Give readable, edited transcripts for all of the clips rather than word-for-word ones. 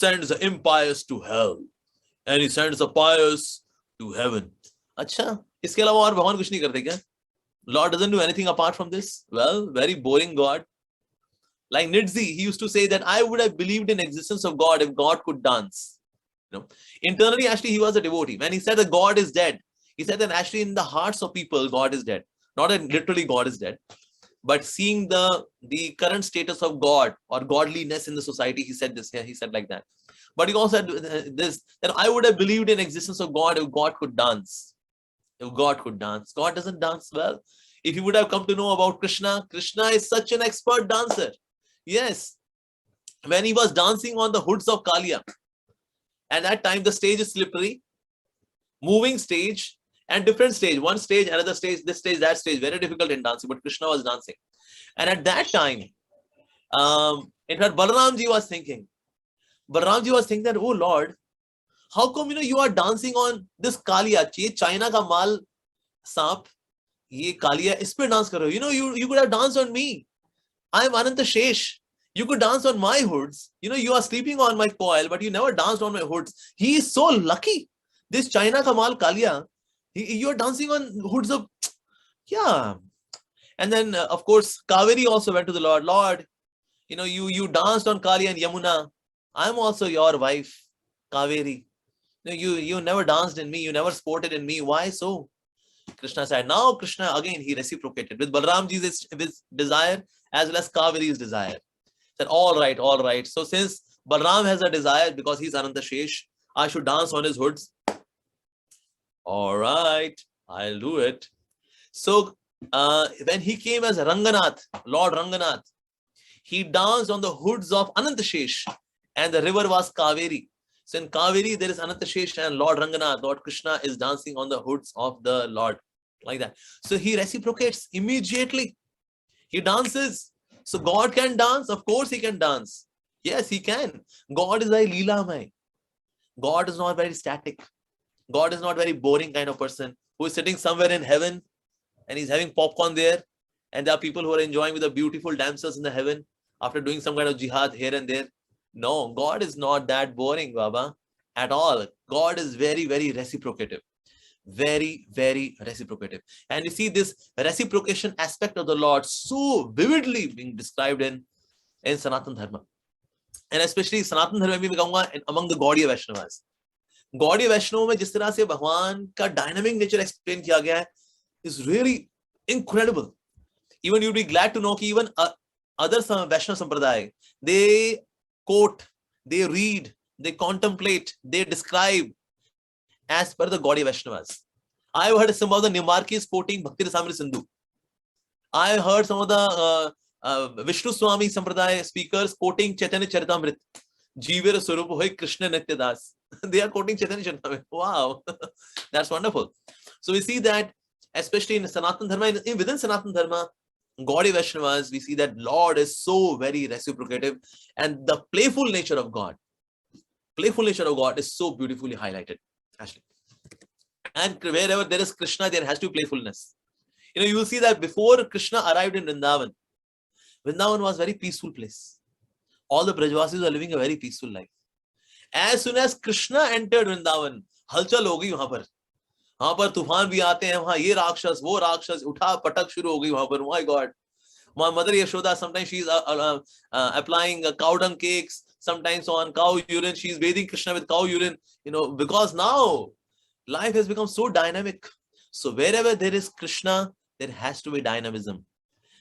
sends the impious to hell and he sends the pious to heaven. अच्छा, इसके अलावा और भगवान कुछ नहीं करते क्या? Lord doesn't do anything apart from this. Well, very boring God. Like Nidzi, he used to say that I would have believed in existence of God if God could dance. Internally, actually, he was a devotee. When he said that God is dead, he said that actually in the hearts of people, God is dead. Not that literally God is dead, but seeing the current status of God or godliness in the society, he said this. He said like that. But he also said this, that I would have believed in existence of God if God could dance. If God could dance. God doesn't dance well. If you would have come to know about Krishna, Krishna is such an expert dancer. Yes. When he was dancing on the hoods of Kalia, and at that time the stage is slippery, moving stage and different stage, one stage, another stage, this stage, that stage, very difficult in dancing, but Krishna was dancing. And at that time, in fact, Balaramji was thinking that, oh Lord, how come you are dancing on this Kalia, China ka mal सांप, ये कालिया, इस पे dance कर रहे हो. You could have danced on me. I am Ananta Shesh. You could dance on my hoods. You are sleeping on my coil, but you never danced on my hoods. He is so lucky. This China Kamal Kalia, you are dancing on hoods of, yeah. And then, of course, Kaveri also went to the Lord. Lord, you danced on Kali and Yamuna. I'm also your wife, Kaveri. You never danced in me. You never sported in me. Why so? Krishna said, now Krishna, again, he reciprocated with Balramji's desire as well as Kaveri's desire. Said, all right. So since Balram has a desire because he's Ananta Shesh, I should dance on his hoods. All right, I'll do it. So when he came as Ranganath, Lord Ranganath, he danced on the hoods of Ananta Shesh, and the river was Kaveri. So in Kaveri, there is Ananta Shesh and Lord Ranganath. Lord Krishna is dancing on the hoods of the Lord, like that. So he reciprocates immediately. He dances. So God can dance. Of course he can dance. Yes, he can. God is very Leelamai. God is not very static. God is not very boring kind of person who is sitting somewhere in heaven and he's having popcorn there. And there are people who are enjoying with the beautiful dancers in the heaven after doing some kind of jihad here and there. No, God is not that boring, Baba, at all. God is very, very reciprocative. Very, very reciprocative. And you see this reciprocation aspect of the Lord so vividly being described in Sanatana Dharma. And especially Sanatana Dharma among the Gaudiya Vaishnavas. Gaudiya Vaishnava में जिस तरह से भगवान का dynamic nature explain किया गया है is really incredible. Even you'd be glad to know that even other Vaishnava Sampradaya, they quote, they read, they contemplate, they describe as per the Gaudiya Vaishnavas. I've heard some of the Nimarkis quoting Bhakti Rasamrita Sindhu. I've heard some of the Vishnu Swami Sampradaya speakers quoting Chaitanya Charitamrita. Jeevir Swarup Hoy Krishna Nityadas. They are quoting Chaitanya Charitamrita. Wow, that's wonderful. So we see that, especially in Sanatana Dharma, within Sanatana Dharma, Gaudiya Vaishnavas, we see that Lord is so very reciprocative, and the playful nature of God is so beautifully highlighted, actually. And wherever there is Krishna, there has to be playfulness. You will see that before Krishna arrived in Vrindavan, Vrindavan was a very peaceful place. All the Brajvasis are living a very peaceful life. As soon as Krishna entered Vrindavan, halchal ho gayi wahan par. वहां पर तूफान भी आते हैं, वहां ये राक्षस वो राक्षस उठा पटक शुरू हो गई वहां पर. My God, my mother Yashoda, sometimes she's applying cow dung cakes, sometimes on cow urine, she's bathing Krishna with cow urine, because now life has become so dynamic. So wherever there is Krishna, there has to be dynamism.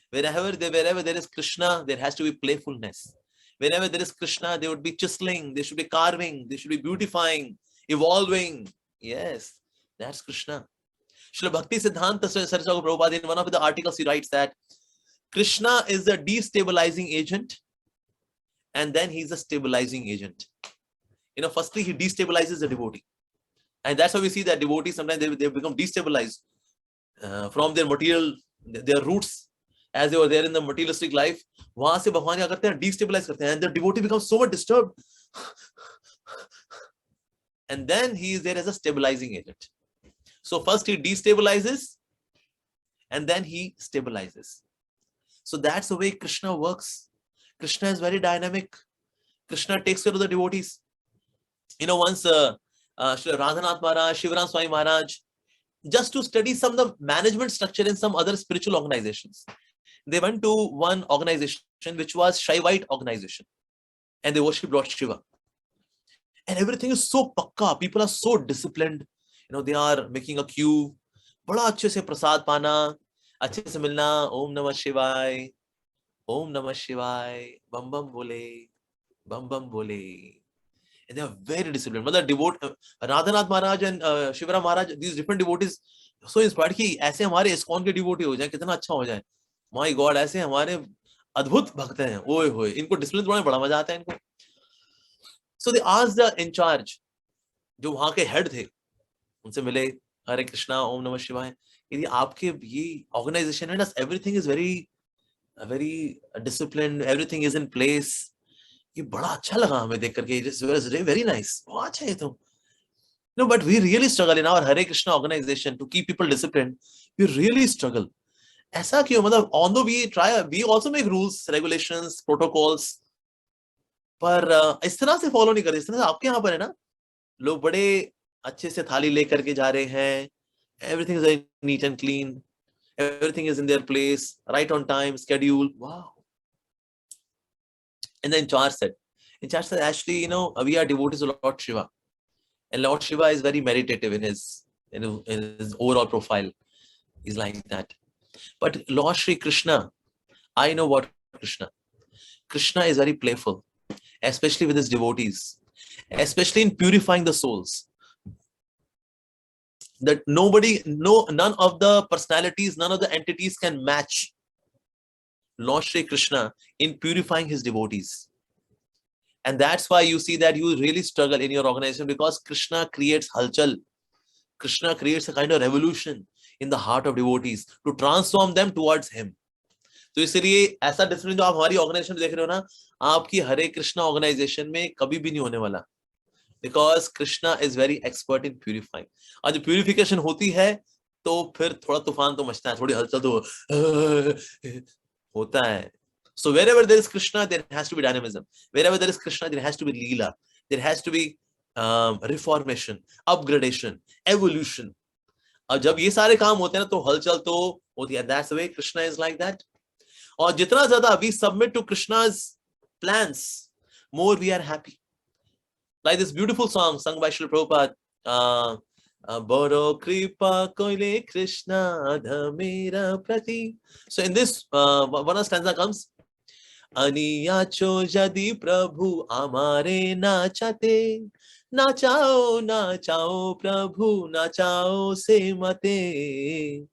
Wherever there is Krishna, there has to be playfulness. Wherever there is Krishna, there would be chiseling, there should be carving, there should be beautifying, evolving. Yes. That's Krishna. Srila Bhakti Siddhanta Saraswati Prabhupada, in one of the articles, he writes that Krishna is the destabilizing agent, and then he's a stabilizing agent. Firstly, he destabilizes the devotee. And that's how we see that devotees, sometimes they become destabilized from their material, their roots, as they were there in the materialistic life. Wahan se Bhagwan kya karte hain? Destabilize karte hain, and the devotee becomes so much disturbed. And then he is there as a stabilizing agent. So first he destabilizes and then he stabilizes. So that's the way Krishna works. Krishna is very dynamic. Krishna takes care of the devotees. Once Shri Radhanath Maharaj, Shivaram Swami Maharaj, just to study some of the management structure in some other spiritual organizations, they went to one organization which was Shaivite organization, and they worshipped Lord Shiva. And everything is so pakka. People are so disciplined. They are making a queue. बड़ा अच्छे से प्रसाद पाना, अच्छे से मिलना, ओम नमः शिवाय, ओम नमः शिवाय, बम बम बोले, बम बम बोले. And they are very disciplined. मतलब Radhanath Maharaj and Shivaram Maharaj, these different devotees, so inspired कि ऐसे हमारे ISKCON के devotee हो जाए, कितना अच्छा हो जाए. My God, ऐसे हमारे अद्भुत भक्त हैं. ओए होए, इनको डिसिप्लिन बनाने बड़ा मजा आता है इनको. So they asked the in charge, जो वहां के हेड थे, उनसे मिले, हरे कृष्णा, ओम नमः शिवाय. यदि आपके ये ऑर्गेनाइजेशन है ना, everything is very disciplined, everything is in place. ये बड़ा अच्छा लगा हमें देख करके. It is very nice. बहुत अच्छा है तो. No, but we really struggle in our Hare Krishna organization to keep people disciplined. We really struggle. ऐसा क्यों? मतलब although we also make rules, regulations, protocols, पर इस तरह से फॉलो नहीं करते. इस तरह से आपके यहाँ पर है ना, लोग बड़े अच्छे से थाली लेकर के जा रहे हैं. Everything is very neat and clean. Everything is in their place, right on time, schedule. Wow. And then in charge said, actually, we are devotees of Lord Shiva. And Lord Shiva is very meditative in his overall profile. He's like that. But Lord Shri Krishna, I know what Krishna. Krishna is very playful, especially with his devotees, especially in purifying the souls. That none of the personalities, none of the entities can match Lord Shri Krishna in purifying his devotees. And that's why you see that you really struggle in your organization, because Krishna creates halchal. Krishna creates a kind of revolution in the heart of devotees to transform them towards him. तो इसलिए ऐसा discipline जो आप हमारी organisation में देख रहे हो ना, आपकी हरे कृष्णा ऑर्गेनाइजेशन में कभी भी नहीं होने वाला. Because Krishna is very expert in purifying. और जब प्यूरिफिकेशन होती है तो फिर थोड़ा तूफान तो मचता है, थोड़ी हलचल तो होता है. So wherever there is Krishna, there has to be dynamism. Wherever there is Krishna, there has to be Leela. There has to be reformation, upgradation, evolution. और जब ये सारे काम होते हैं ना, तो हलचल तो होती है. That's the way Krishna is like that. और जितना ज्यादा we submit to Krishna's plans, more we are happy. Like this beautiful song sung by Srila Prabhupada, Boro Kripa Koile Krishna Dhamira Prati. So in this one stanza comes, Aniyacho Jadi Prabhu Amare Nachate, Nachao Prabhu Nachao Se Mate,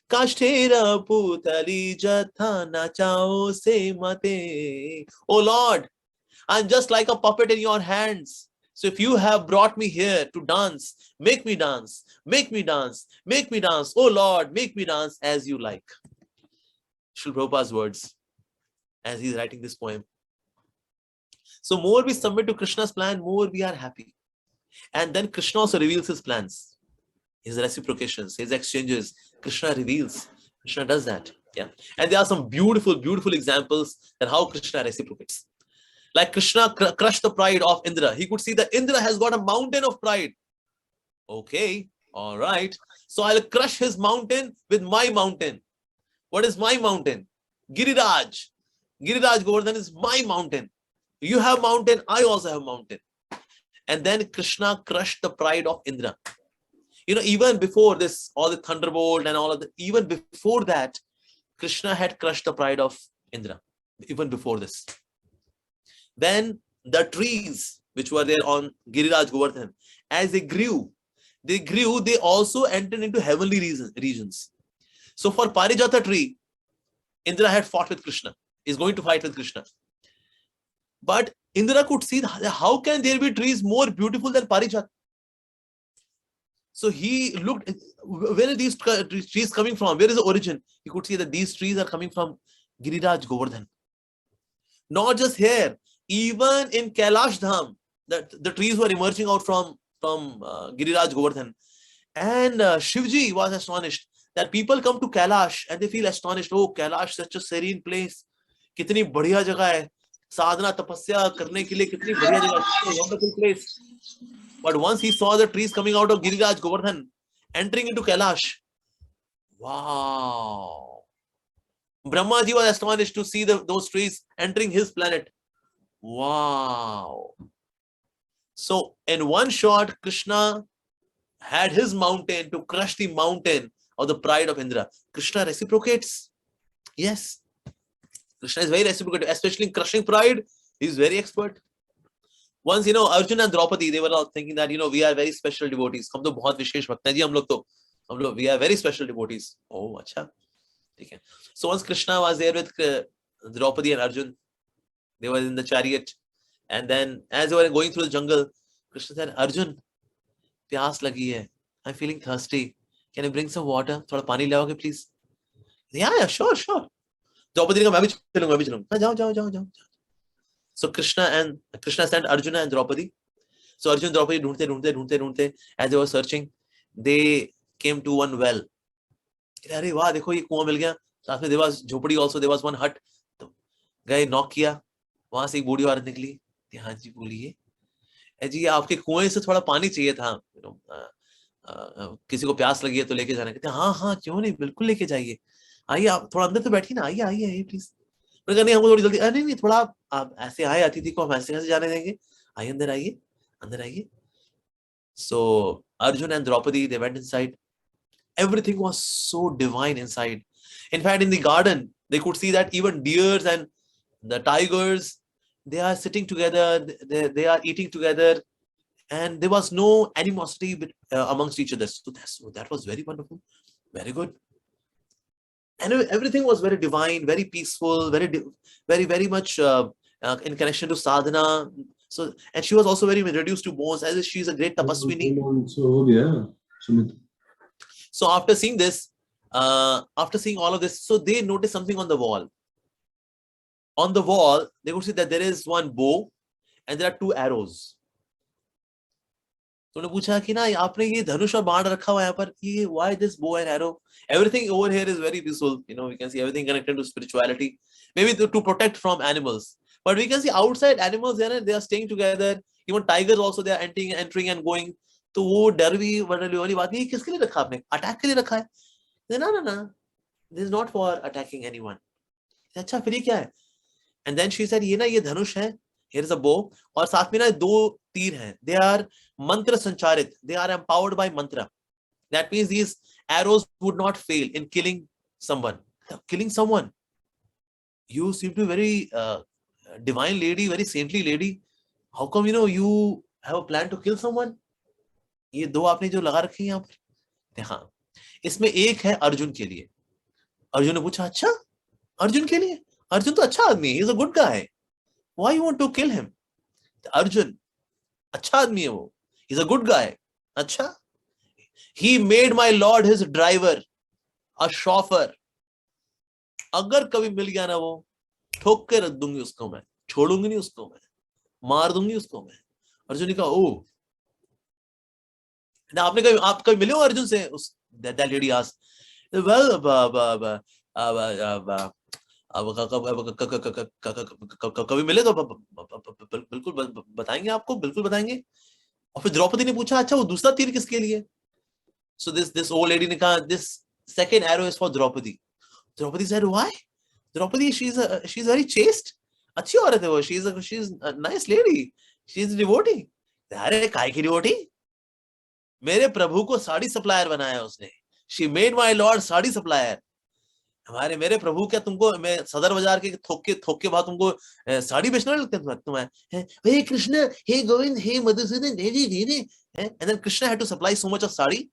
Kashtera Putali Jatha Nachao Se Mate. Oh Lord, I'm just like a puppet in your hands. So if you have brought me here to dance, make me dance, make me dance, make me dance. Oh Lord, make me dance as you like. Srila Prabhupada's words as he's writing this poem. So more we submit to Krishna's plan, more we are happy. And then Krishna also reveals his plans, his reciprocations, his exchanges. Krishna reveals. Krishna does that. Yeah. And there are some beautiful, beautiful examples that how Krishna reciprocates. Like Krishna crushed the pride of Indra. He could see that Indra has got a mountain of pride. Okay, all right. So I'll crush his mountain with my mountain. What is my mountain? Giriraj. Giriraj Govardhan is my mountain. You have mountain, I also have mountain. And then Krishna crushed the pride of Indra. Even before this, all the thunderbolt and all of that, even before that, Krishna had crushed the pride of Indra. Even before this. Then the trees which were there on Giriraj Govardhan, as they grew, they also entered into heavenly regions. So for Parijata tree, Indra had fought with Krishna, is going to fight with Krishna. But Indra could see how can there be trees more beautiful than Parijata? So he looked, where are these trees coming from? Where is the origin? He could see that these trees are coming from Giriraj Govardhan. Not just here, even in Kailash Dham, the trees were emerging out from Giriraj Govardhan. And Shivji was astonished that people come to Kailash and they feel astonished. Oh, Kailash, such a serene place. Kitni badhiya jagah hai. Sadhana, tapasya karne ke liye kitni badhiya jagah hai. Wonderful place. But once he saw the trees coming out of Giriraj Govardhan, entering into Kailash, wow! Brahmaji was astonished to see those trees entering his planet. Wow! So in one shot, Krishna had his mountain to crush the mountain of the pride of Indra. Krishna reciprocates. Yes. Krishna is very reciprocative, especially in crushing pride. He is very expert. Once, Arjuna and Draupadi, they were all thinking that, we are very special devotees. हम तो बहुत विशेष भक्त हैं जी हम लोग we are very special devotees. Oh, अच्छा. Okay. So once Krishna was there with Draupadi and Arjun, they were in the chariot, and then as they were going through the jungle, Krishna said, Arjun, प्यास लगी है. I'm feeling thirsty. Can you bring some water? थोड़ा पानी लाओगे please? Yeah, sure. Draupadi ने कहा मैं भी चलूंगा. जाओ. So Krishna sent Arjuna and Draupadi. So Arjuna and Draupadi ढूंढते, as they were searching, they came to one well. अरे वाह, देखो ये कुआं मिल गया. साथ में there was झोपड़ी also, there was one hut. तो गए, नॉक किया, वहां से एक बूढ़ी औरत निकली. हाँ जी बोलिए. जी आपके कुएं से थोड़ा पानी चाहिए था. किसी को प्यास लगी है तो लेके जाना. कहते हाँ क्यों नहीं, बिल्कुल लेके जाइए. आइए आप थोड़ा अंदर तो बैठिए ना. आइए प्लीज. मैंने कहा नहीं, हमको थोड़ी जल्दी. नहीं थोड़ा आप ऐसे आए, अतिथि को हम ऐसे कैसे जाने देंगे. आइए अंदर आइए. So Arjun and Draupadi, they went inside. Everything was so divine inside. In fact, in the garden, they could see that even deers and the tigers, they are sitting together, they are eating together, and there was no animosity amongst each other. So that was very wonderful, very good. And everything was very divine, very peaceful, very much in connection to sadhana. So, and she was also very reduced to bones, as if she is a great tapaswini. So after seeing this, after seeing all of this, so they noticed something on the wall. On the wall, they could see that there is one bow and there are two arrows. तो उन्होंने पूछा कि ना आपने ये धनुष और बाण रखा हुआ है यहाँ पर, ये why this bow and arrow? Everything over here is very peaceful. We can see everything connected to spirituality. Maybe to protect from animals. But we can see outside animals, they are staying together. Even tigers also, they are entering and going. तो वो डर भी बढ़ने वाली बात नहीं. किसके लिए रखा आपने? अटैक के लिए रखा है? No. This is not for attacking anyone. अच्छा फिर ये क्या है? And then she said, ये धनुष है. Here is a bow. और साथ में ना दो तीर हैं. They are mantra sancharit. They are empowered by mantra. That means these arrows would not fail in killing someone. You seem to be very divine lady, very saintly lady. How come you have a plan to kill someone? ये दो आपने जो लगा रखे हैं यहाँ पर. हाँ, इसमें एक है अर्जुन के लिए. अर्जुन ने पूछा, अच्छा अर्जुन के लिए? अर्जुन तो अच्छा आदमी है. He is a good guy. Why you want to kill him? Arjun, अच्छा आदमी है वो. He's a good guy. अच्छा. He made my lord his driver, a chauffeur. अगर कभी मिल गया ना वो, ठोक के रख दूंगी उसको मैं. छोड़ूंगी नहीं उसको मैं. मार दूंगी उसको मैं. अर्जुन ने कहा, ओ. आप कभी मिले हो अर्जुन से? That lady asked. Well, कभी मिले तो बिल्कुल बताएंगे आपको, बिल्कुल बताएंगे. और फिर द्रौपदी ने पूछा, अच्छा वो दूसरा तीर किसके लिए? So this old lady ने कहा, this second arrow is for Draupadi. Draupadi said, why? Draupadi, she's very chaste. अच्छी औरत है वो. She's a nice lady. She's a devotee. अरे काय की devotee? मेरे प्रभु को साड़ी सप्लायर बनाया उसने. She made my lord sari supplier. मेरे प्रभु, क्या तुमको मैं सदर बाजार के थोक के बाद तुमको साड़ी बेचने लगते तुम्हें? हे कृष्ण, हे गोविंद, हे मधुसूदन, हे and then Krishna had to supply so much of sari.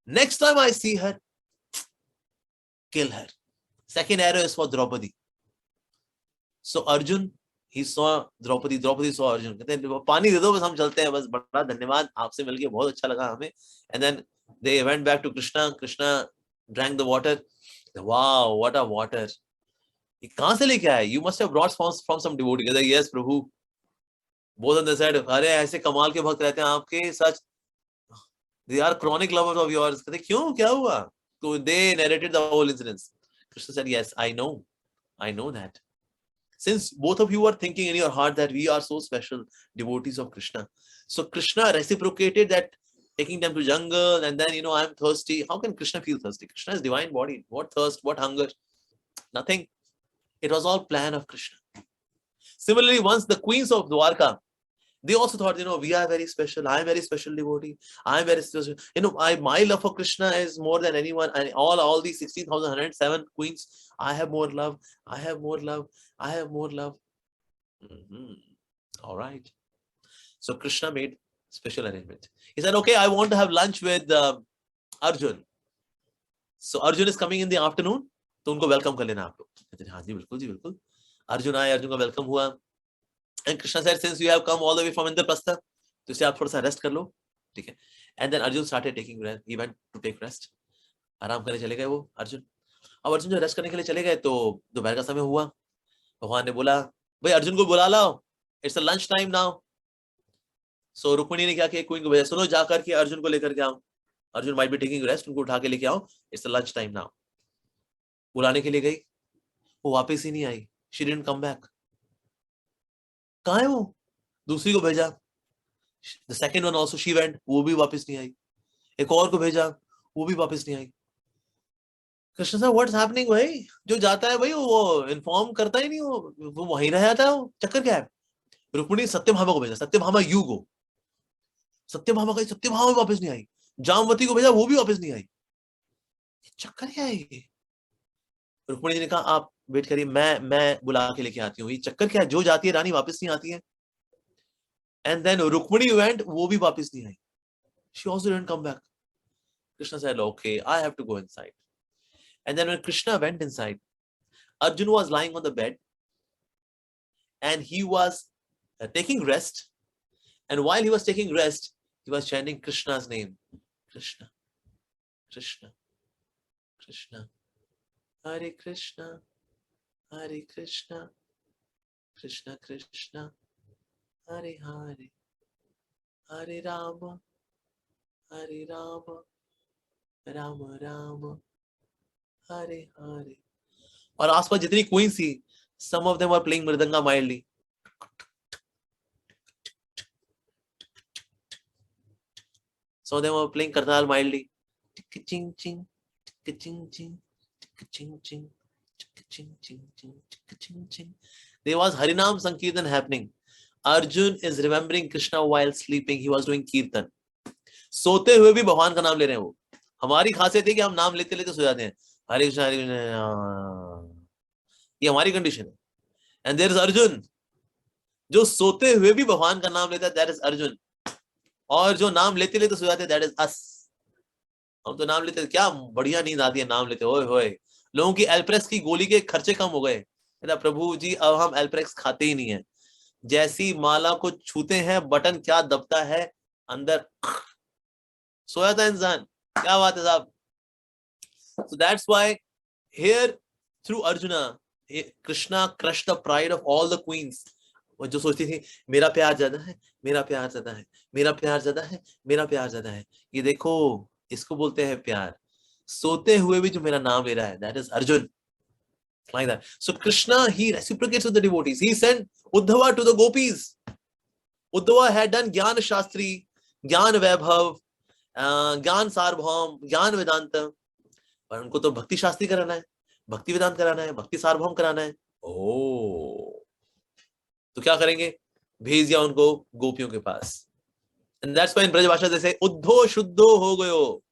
Next time I see her, kill her. Second arrow is for Draupadi. So Arjun, he saw Draupadi. Draupadi saw Arjun. कहते हैं पानी दे दो बस, हम चलते हैं बस. बड़ा धन्यवाद, आपसे मिलके बहुत अच्छा लगा हमें. And then they went back to Krishna. Krishna drank the water. Wow, what a water! ये कहाँ से लेके आए? You must have brought from some devotee. कहते yes Prabhu. Both on the side. अरे ऐसे कमाल के भक्त रहते हैं आपके, सच. They are chronic lovers of yours. कहते क्यों, क्या हुआ? So they narrated the whole incident. Krishna said, yes, I know that. since both of you are thinking in your heart that we are so special devotees of Krishna, so Krishna reciprocated that, taking them to jungle, and then, I'm thirsty. How can Krishna feel thirsty? Krishna is divine body. What thirst, what hunger? Nothing. It was all plan of Krishna. Similarly, once the queens of Dwarka, they also thought, we are very special. I am very special devotee. I am very special. My love for Krishna is more than anyone. And all these 16,107 queens, I have more love. I have more love. I have more love. All right. So Krishna made special arrangement. He said, okay, I want to have lunch with Arjun. So Arjun is coming in the afternoon. तो उनको welcome कर लेना आप लोग. कहते हाँ जी बिल्कुल जी बिल्कुल. अर्जुन आए, अर्जुन का वेलकम हुआ. And Krishna said, since you have come all the way from Indraprastha, तो इससे आप थोड़ा सा रेस्ट कर लो, ठीक है. And then Arjun started taking rest. He went to take rest. आराम करने चले गए वो अर्जुन. अब अर्जुन जो रेस्ट करने के लिए चले गए तो दोपहर का समय हुआ. भगवान ने बोला, भाई अर्जुन को बुला लाओ, it's a lunch time now. So Rukmini ने क्या किया, क्वीन को भेजा, सुनो जाकर के अर्जुन को लेकर के आओ. Arjun might be taking rest, उनको उठा के लेके आओ, it's a lunch time now. बुलाने के लिए गई, वो वापस ही नहीं आई. She didn't come back. कहाँ है वो? दूसरी को भेजा, the second one also she went, वो भी वापस नहीं आई. एक और को भेजा, वो भी वापस नहीं आई. कृष्ण सर व्हाट्स हैपनिंग भाई? जो जाता है भाई वो इन्फॉर्म करता ही नहीं, वो वहीं रह जाता है. वो चक्कर क्या है? रुक्मिणी सत्यभामा को भेजा, सत्यभामा यू गो. सत्यभामा गई, सत्यभामा भी वापस नहीं आई. जामवती को भेजा, वो भी वापस नहीं आई. चक्कर क्या है? रुक्मिणी जी ने कहा आप वेट करिए, मैं बुला के लेके आती हूँ. ये चक्कर क्या है? जो जाती है रानी वापस नहीं आती है. एंड देन रुक्मिणी वेंट, वो भी वापस नहीं आई. She also didn't come back. Krishna said, okay, I have to go inside. And then when Krishna went inside, Arjun was lying on the bed and he was taking rest. And while he was taking rest, he was chanting Krishna's name. Krishna, Krishna, Krishna, Hare Krishna, Hare Krishna, Krishna Krishna, Hare Hare, Hare Rama, Hare Rama, Rama Rama, Hare Hare. और आसपास जितनी queens थी, some of them were playing mridanga mildly. Some of them were playing kartal mildly. Ching ching, ching ching, ching ching, ching ching, ching ching. There was Harinam Sankirtan happening. Arjun is remembering Krishna while sleeping. He was doing kirtan. सोते हुए भी भगवान का नाम ले रहे हैं वो. हमारी खासियत है कि हम नाम लेते लेते सो जाते हैं. हरे कृष्ण हरे कृष्ण, ये हमारी कंडीशन है. एंड देयर इज अर्जुन, जो सोते हुए भी भगवान का नाम लेता है, दैट इज अर्जुन. और जो नाम लेते लेते सो जाते हैं, दैट इज अस. हम तो नाम लेते, क्या बढ़िया नींद आती है नाम लेते. ओए होए, लोगों की एल्प्रेक्स की गोली के खर्चे कम हो गए. प्रभु जी अब हम एल्प्रेक्स खाते ही नहीं है. जैसी माला को छूते हैं, बटन क्या दबता है अंदर, सोया था इंसान. क्या बात है साहब. So that's why here through Arjuna, Krishna crushed the pride of all the queens. वो जो सोचती थी मेरा प्यार ज्यादा है, मेरा प्यार ज्यादा है, मेरा प्यार ज्यादा है, मेरा प्यार ज्यादा है. ये देखो, इसको बोलते हैं प्यार. सोते हुए भी जो मेरा नाम ले रहा है, that is Arjun. Like that. So Krishna, he reciprocates with the devotees. He sent Uddhava to the gopis. Uddhava had done Gyan Shastri, Gyan Vaibhav, ज्ञान सार्वभौम, ज्ञान वेदांत. पर उनको तो भक्ति शास्त्री कराना है, भक्ति वेदांत कराना है, भक्ति सार्वभौम कराना है. ओ, तो क्या करेंगे? भेज दिया उनको गोपियों के पास. And that's why in Brajbhasha जैसे उद्धो शुद्धो हो गयो,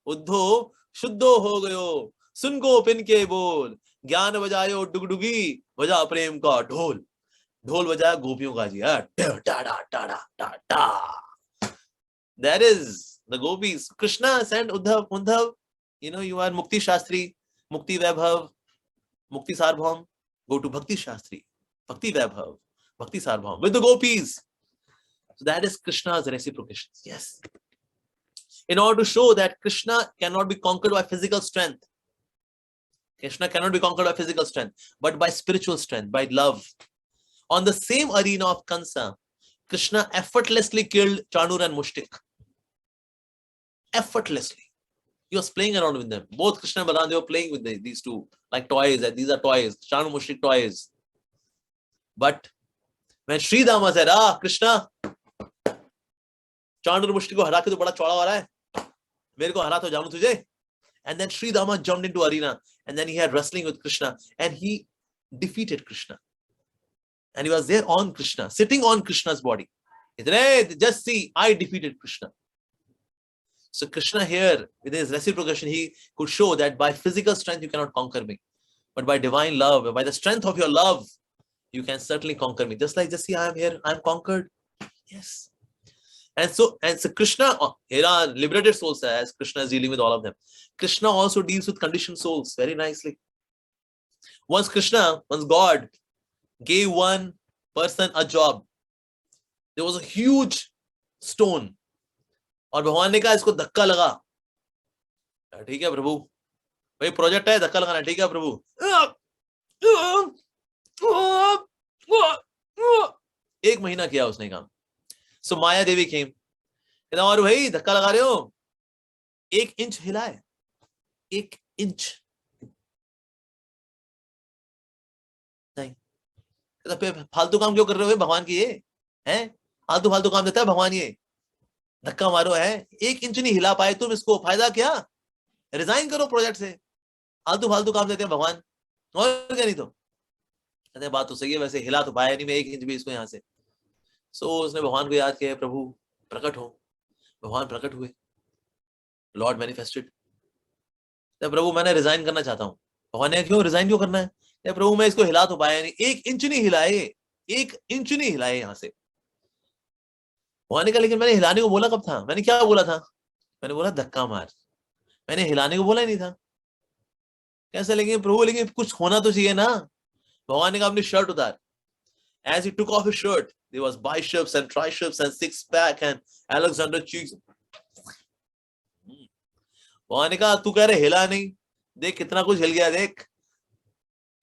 उद्धो शुद्धो हो गयो, सुन गोपिन के बोल, ज्ञान बजायो डुगडुगी, बजा प्रेम का ढोल. ढोल बजाया गोपियों का जी. Tada Tada Tada. That is the gopis. Krishna sent Uddhav, Uddhav, you are Mukti Shastri, Mukti Vaibhav, Mukti Sarvabhaum. Go to Bhakti Shastri, Bhakti Vaibhav, Bhakti Sarvabhaum with the gopis. So that is Krishna's reciprocation. Yes. In order to show that Krishna cannot be conquered by physical strength. Krishna cannot be conquered by physical strength, but by spiritual strength, by love. On the same arena of Kansa, Krishna effortlessly killed Chanur and Mushtik. Effortlessly. He was playing around with them. Both Krishna and Balaram, they were playing with these two like toys. These are toys. Chanur, Mushtik toys. But when Sri Dama said, Krishna, Chandur मुष्टि को हरा के तो बड़ा चौड़ा हो रहा है, मेरे को हरा तो जानू तुझे. And then Sri Dama jumped into arena, and then he had wrestling with Krishna, and he defeated Krishna. And he was there on Krishna, sitting on Krishna's body. He said, hey, just see, I defeated Krishna. So Krishna here, with his reciprocation, he could show that by physical strength you cannot conquer me, but by divine love, by the strength of your love, you can certainly conquer me. Just like, just see, I am here, I am conquered. Yes. And so Krishna, here are liberated souls, as Krishna is dealing with all of them. Krishna also deals with conditioned souls very nicely. Once God gave one person a job, there was a huge stone, और भगवान ने कहा इसको धक्का लगा. ठीक है प्रभु, भाई प्रोजेक्ट है, धक्का लगाना. ठीक है प्रभु. एक महीना किया उसने काम. So Maya Devi came. और भाई धक्का लगा रहे हो, 1 इंच हिलाए, 1 इंच नहीं. फालतू काम क्यों कर रहे हो भगवान की, ये है फालतू काम देता है भगवान, ये धक्का मारो है, 1 इंच नहीं हिला पाए तुम इसको, फायदा क्या, रिजाइन करो प्रोजेक्ट से. फालतू काम देते हैं भगवान, और क्या. नहीं तो कहते बात तो सही है, वैसे हिला तो पाया नहीं मैं 1 इंच भी इसको यहाँ से. सो उसने भगवान को याद किया, प्रभु प्रकट हो. भगवान प्रकट हुए, लॉर्ड मैनिफेस्टेड. प्रभु मैंने रिजाइन करना चाहता हूँ. भगवान ने क्यों रिजाइन क्यों करना है? प्रभु मैं इसको हिला तो पाया नहीं, 1 इंच नहीं हिलाए, 1 इंच नहीं हिलाए यहाँ से. भगवान ने कहा लेकिन मैंने हिलाने को बोला कब था? मैंने क्या बोला था? मैंने बोला धक्का मार, मैंने हिलाने को बोला ही नहीं था. कैसे? लेकिन प्रभु लेकिन कुछ होना तो चाहिए ना. भगवान ने कहा अपनी शर्ट उतार. As he took off his shirt, there was biceps and triceps and six pack and Alexander cheeks. भगवान ने कहा तू कह रहे हिला नहीं, देख कितना कुछ हिल गया, देख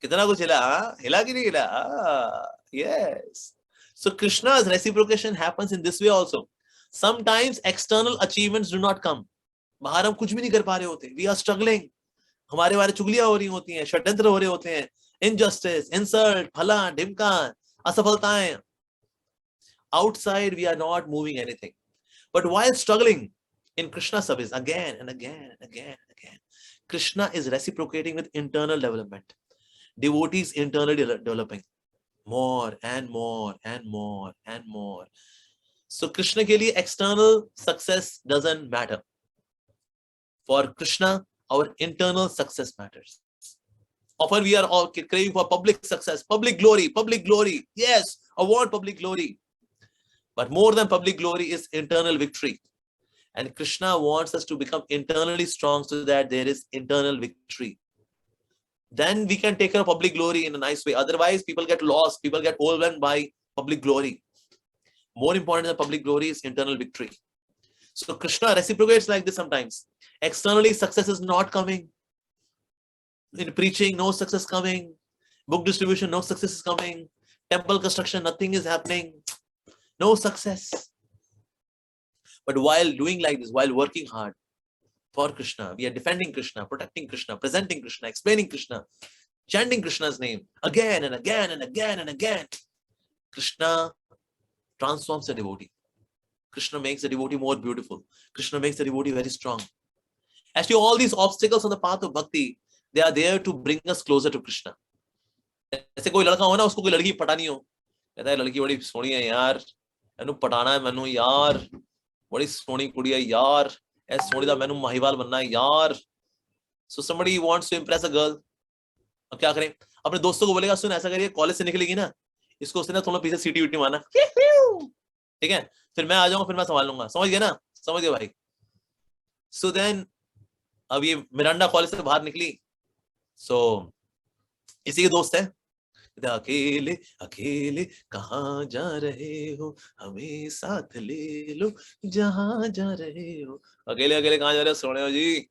कितना कुछ हिला. हिला कि नहीं हिला? Yes. So Krishna's reciprocation happens in this way also. Sometimes external achievements do not come. बाहर हम कुछ भी नहीं कर पा रहे होते. We are struggling. हमारे बारे चुगलियां हो रही होती हैं, षड्यंत्र हो रहे होते हैं, injustice, insult, फला ढिमका, असफलताएं. Outside we are not moving anything, but while struggling in Krishna service again and again and again and again, Krishna is reciprocating with internal development. Devotees internally developing more and more and more and more. So Krishna ke liye external success doesn't matter. For Krishna, our internal success matters. Often we are all craving for public success, public glory. Yes, I want public glory. But more than public glory is internal victory. And Krishna wants us to become internally strong so that there is internal victory. Then we can take care of public glory in a nice way. Otherwise, people get lost, people get overwhelmed by public glory. More important than public glory is internal victory. So Krishna reciprocates like this sometimes. Externally, success is not coming. In preaching, no success coming. Book distribution, no success is coming. Temple construction, nothing is happening. No success. But while doing like this, while working hard for Krishna, we are defending Krishna, protecting Krishna, presenting Krishna, explaining Krishna, chanting Krishna's name again and again and again and again. Krishna transforms the devotee. Krishna makes the devotee more beautiful. Krishna makes the devotee very strong. Actually, all these obstacles on the path of bhakti, they are there to bring us closer to Krishna. ऐसे कोई लड़का हो ना, उसको कोई लड़की पटानी हो, कहता है लड़की बड़ी सोनी है यार, मैनू पटाना है, मैनू यार बड़ी सोनी कुड़ी है यार, ऐसे सोनी दा मैनू माहीवाल बनना है यार. So somebody wants to impress a girl. अब क्या करें? अपने दोस्तों को बोलेगा सुन ऐसा करिए, कॉलेज से निकलेगी ना, इसको उसने थोड़ा पीछे सीटी वीटी मारना, ठीक है, फिर मैं आ जाऊंगा, फिर मैं संभाल लूंगा. समझ गया ना? समझ गया भाई. So then अब ये मिरांडा कॉलेज से बाहर निकली. So इसी के दोस्त है, अकेले अकेले कहाँ जा रहे हो, हमें साथ ले लो जहाँ जा रहे हो. अकेले अकेले कहाँ जा रहे हो, सोने हो जी.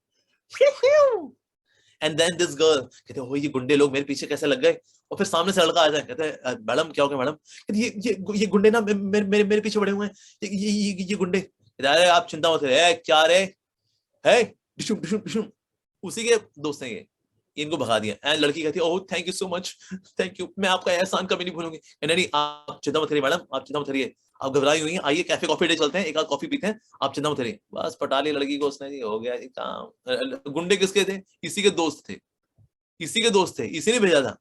And then this girl कहते हो ये गुंडे लोग मेरे पीछे कैसे लग गए. और फिर सामने से लड़का आ जाए, कहते हैं मैडम क्या हो गया मैडम, ये गुंडे ना मेरे पीछे पड़े हुए हैं, ये गुंडे. अरे आप चिंता मत करिए, क्या रे है, डिशुम डिशुम डिशुम. उसी के दोस्त हैं इनको भगा दिया। एंड लड़की कहती है oh thank you so much, thank you, मैं आपका एहसान कभी नहीं भूलूंगी। नहीं आप चिंता मत करिए मैडम, आप चिंता मत करिए, आप घबराई हुई हैं, आइए कैफे कॉफी डे चलते हैं, एक आध कॉफी पीते हैं, आप चिंता मत करिए। बस पटा ली लड़की को उसने जी, हो गया जी काम। गुंडे किसके थे? इसी के दोस्त थे, इसी के दोस्त थे, इसी ने भेजा था।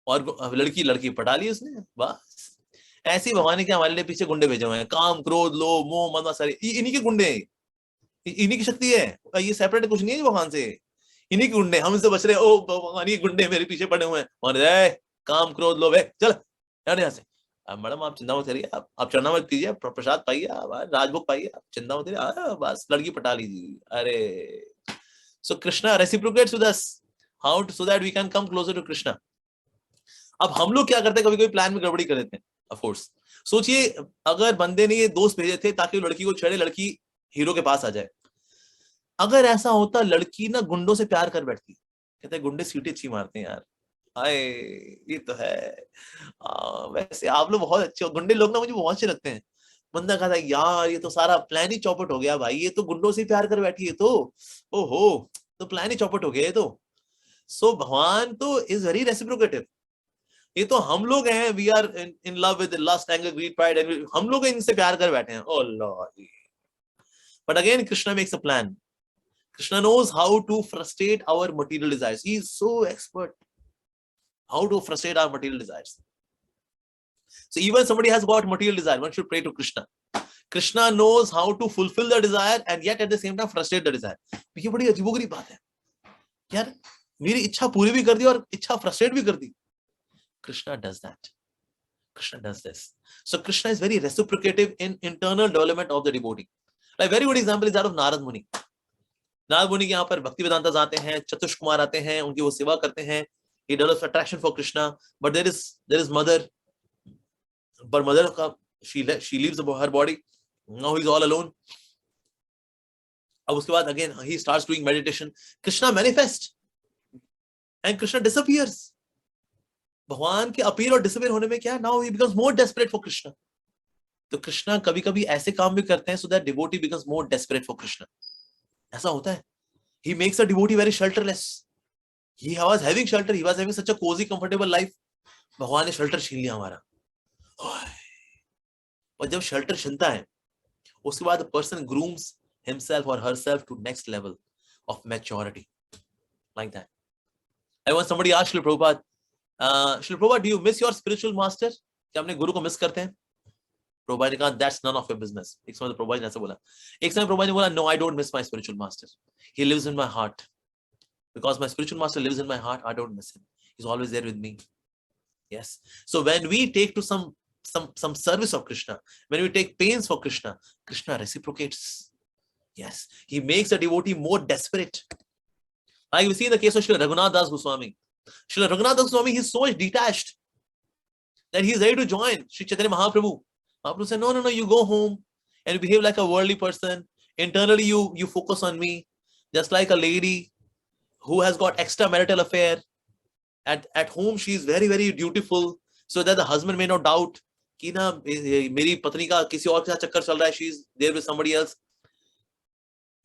और लड़की लड़की पटा ली उसने। बस ऐसी भगवान ने क्या हमारे लिए पीछे गुंडे भेजे हुए हैं, काम क्रोध लोभ मोह मद सारे इन्हीं के गुंडे हैं, इन्हीं की शक्ति है, ये सेपरेट कुछ नहीं है भगवान से, इन्हीं के गुंडे। हम इनसे बच रहे, ओ भगवान ये गुंडे मेरे पीछे पड़े हुए हैं, और काम क्रोध लोभ है, चल यहाँ से। मैडम आप चिंता मत करिए, आप चढ़ना मत कीजिए, प्रसाद पाइए, राजभोग पाइए, आप चिंता मत करिए, बस लड़की पटा लीजिए। अरे so Krishna reciprocates with us, how so that we can come closer to Krishna. अब हम लोग क्या करते हैं, कभी कभी प्लान में गड़बड़ी कर देते हैं। ऑफ कोर्स सोचिए अगर बंदे ने ये दोस्त भेजे थे ताकि लड़की को छेड़े, लड़की हीरो के पास आ जाए, अगर ऐसा होता लड़की ना गुंडों से प्यार कर बैठती, कहते हैं गुंडे सीटी अच्छी मारते हैं यार, आए ये तो है। वैसे आप लोग बहुत अच्छे हो, गुंडे लोग ना मुझे बहुत अच्छे लगते हैं। बंदा कहता है यार ये तो सारा प्लान ही चौपट हो गया भाई, ये तो गुंडों से प्यार कर बैठी है, तो ओहो तो प्लान ही चौपट हो गया ये तो। सो भगवान तो इज वेरी रेसिप्रोकेटिव। ये तो हम लोग हैं, we are in love with lust anger greed pride, हम लोग इनसे प्यार कर बैठे हैं। Oh Lord, but again Krishna makes a plan. Krishna knows how to frustrate our material desires. He is so expert how to frustrate our material desires. So even somebody has got material desire, one should pray to Krishna. Krishna knows how to fulfill the desire and yet at the same time frustrate the desire. ये बड़ी अजीबोगरीब बात है यार, मेरी इच्छा पूरी भी कर दी और इच्छा फ्रस्ट्रेट भी कर दी। Krishna does that. Krishna does this. So Krishna is very reciprocative in internal development of the devotee. Like very good example is that of Narad Muni. Narad मुनि के यहाँ पर भक्ति वेदांता आते हैं, चतुष कुमार आते हैं, उनकी वो सेवा करते हैं। He develops attraction for Krishna, but there is mother, but mother का she leaves her body. Now he is all alone. अब उसके बाद again he starts doing meditation. Krishna manifests and Krishna disappears. भगवान के अपीयर और disappear होने में क्या है? Now he becomes more desperate for Krishna. तो कृष्णा कभी कभी ऐसे काम भी करते हैं so that devotee becomes more desperate for Krishna. ऐसा होता है। He makes a devotee very shelterless. He was having shelter, he was having such a cozy, comfortable life. भगवान ने shelter छीन लिया हमारा। और जब shelter छीनता है, उसके बाद the person grooms himself or herself to next level of maturity, like that. I want somebody asked Srila Prabhupada, Srila Prabhupada, do you miss your spiritual master? क्या अपने गुरु को मिस करते हैं? प्रभुपाद ने कहा that's none of your business. एक समय प्रभुपाद ने ऐसा बोला। एक समय प्रभुपाद ने बोला no, I don't miss my spiritual master. He lives in my heart. Because my spiritual master lives in my heart, I don't miss him. He's always there with me. Yes. So when we take to some service of Krishna, when we take pains for Krishna, Krishna reciprocates. Yes. He makes the devotee more desperate. Like we see in the case of Srila Raghunath Das Goswami. Srila Raghunath Das Goswami, he's so much detached that he's ready to join Sri Chaitanya Mahaprabhu. Mahaprabhu said, no, you go home and you behave like a worldly person. Internally, you focus on me, just like a lady who has got extramarital affair. At home, she is very, very dutiful, so that the husband may not doubt कि ना मेरी पत्नी का किसी और के साथ चक्कर चल रहा है, she is there with somebody else.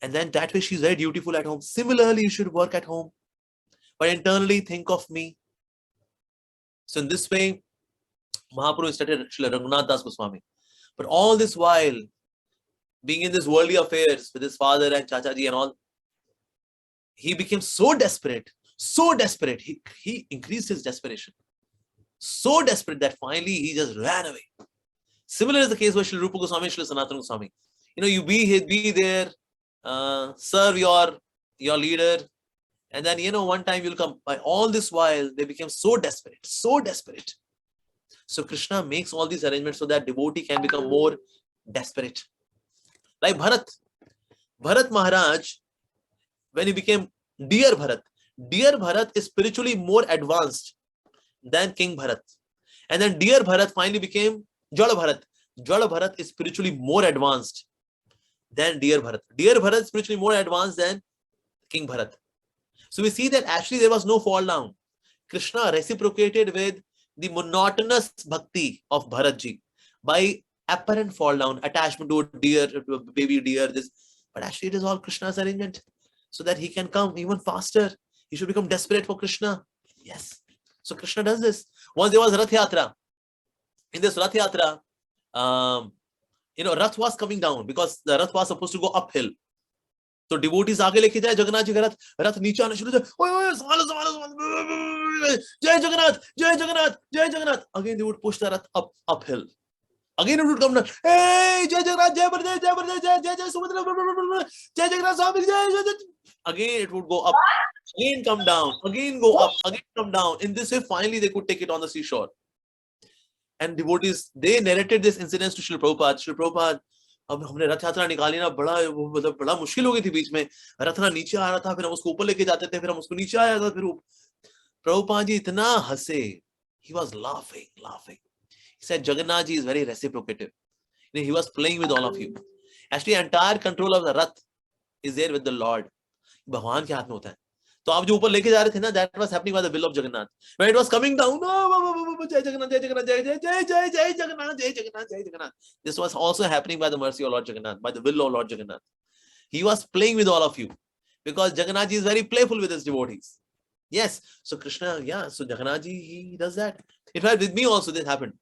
And then that way she is very dutiful at home. Similarly, you should work at home, but internally think of me. So in this way, Mahaprabhu started Srila Raghunath Das Goswami. But all this while, being in this worldly affairs with his father and Chachaji and all, he became so desperate, he increased his desperation. So desperate that finally he just ran away. Similar is the case with Srila Rupa Goswami, Srila Sanatana Goswami. You be there, serve your leader, and then one time you'll come. By all this while, they became so desperate. So Krishna makes all these arrangements so that devotee can become more desperate. Like Bharat Maharaj, when he became Dear Bharat is spiritually more advanced than King Bharat. And then Dear Bharat finally became Jala Bharat. Jala Bharat is spiritually more advanced than Dear Bharat. Dear Bharat is spiritually more advanced than King Bharat. So we see that actually there was no fall down. Krishna reciprocated with the monotonous bhakti of Bharatji by apparent fall down, attachment to a deer, to a baby deer, this. But actually it is all Krishna's arrangement so that he can come even faster. You should become desperate for Krishna. Yes. So Krishna does this. Once there was Rath Yatra. In this Rath Yatra, Rath was coming down because the Rath was supposed to go uphill. तो devotees आगे लेके जाए जगन्नाथ जी का रथ, रथ नीचे आना शुरू हो जाए, ओए ओए संभालो संभालो संभालो, जय जगन्नाथ जय जगन्नाथ जय Jagannath. Again they would push the rath uphill. Again it would come down, hey जय जगन्नाथ जय बलदेव जय बलदेव जय जय जय सुभद्रा जय जगन्नाथ स्वामी जय. Again it would go up, again come down, again go up, again come down. In this way finally they could take it on the seashore. And devotees, they narrated this incident to Srila Prabhupada. Srila Prabhupada, अब हमने रथ यात्रा निकाली ना, बड़ा मुश्किल हो गई थी. बीच में रथ ना नीचे आ रहा था, फिर हम उसको ऊपर लेके जाते थे, फिर हम उसको नीचे आया था, फिर प्रभुपाद जी इतना हंसे. He was laughing. He said Jagannath ji is very reciprocative. He was playing with all of you. Actually entire control of the rath is there with the Lord. भगवान के हाथ में होता है. तो आप जो ऊपर लेके जा रहे थे ना, that was happening by the will of Jagannath. When it was coming down, जय जगन्नाथ जय जगन्नाथ जय जय जय जय जय जगन्नाथ जय जगन्नाथ जय Jagannath. This was also happening by the mercy of Lord Jagannath, by the will of Lord Jagannath. He was playing with all of you because Jagannath ji is very playful with his devotees. Yes, so Krishna, yeah, so Jagannath ji, he does that. In fact, with me also this happened.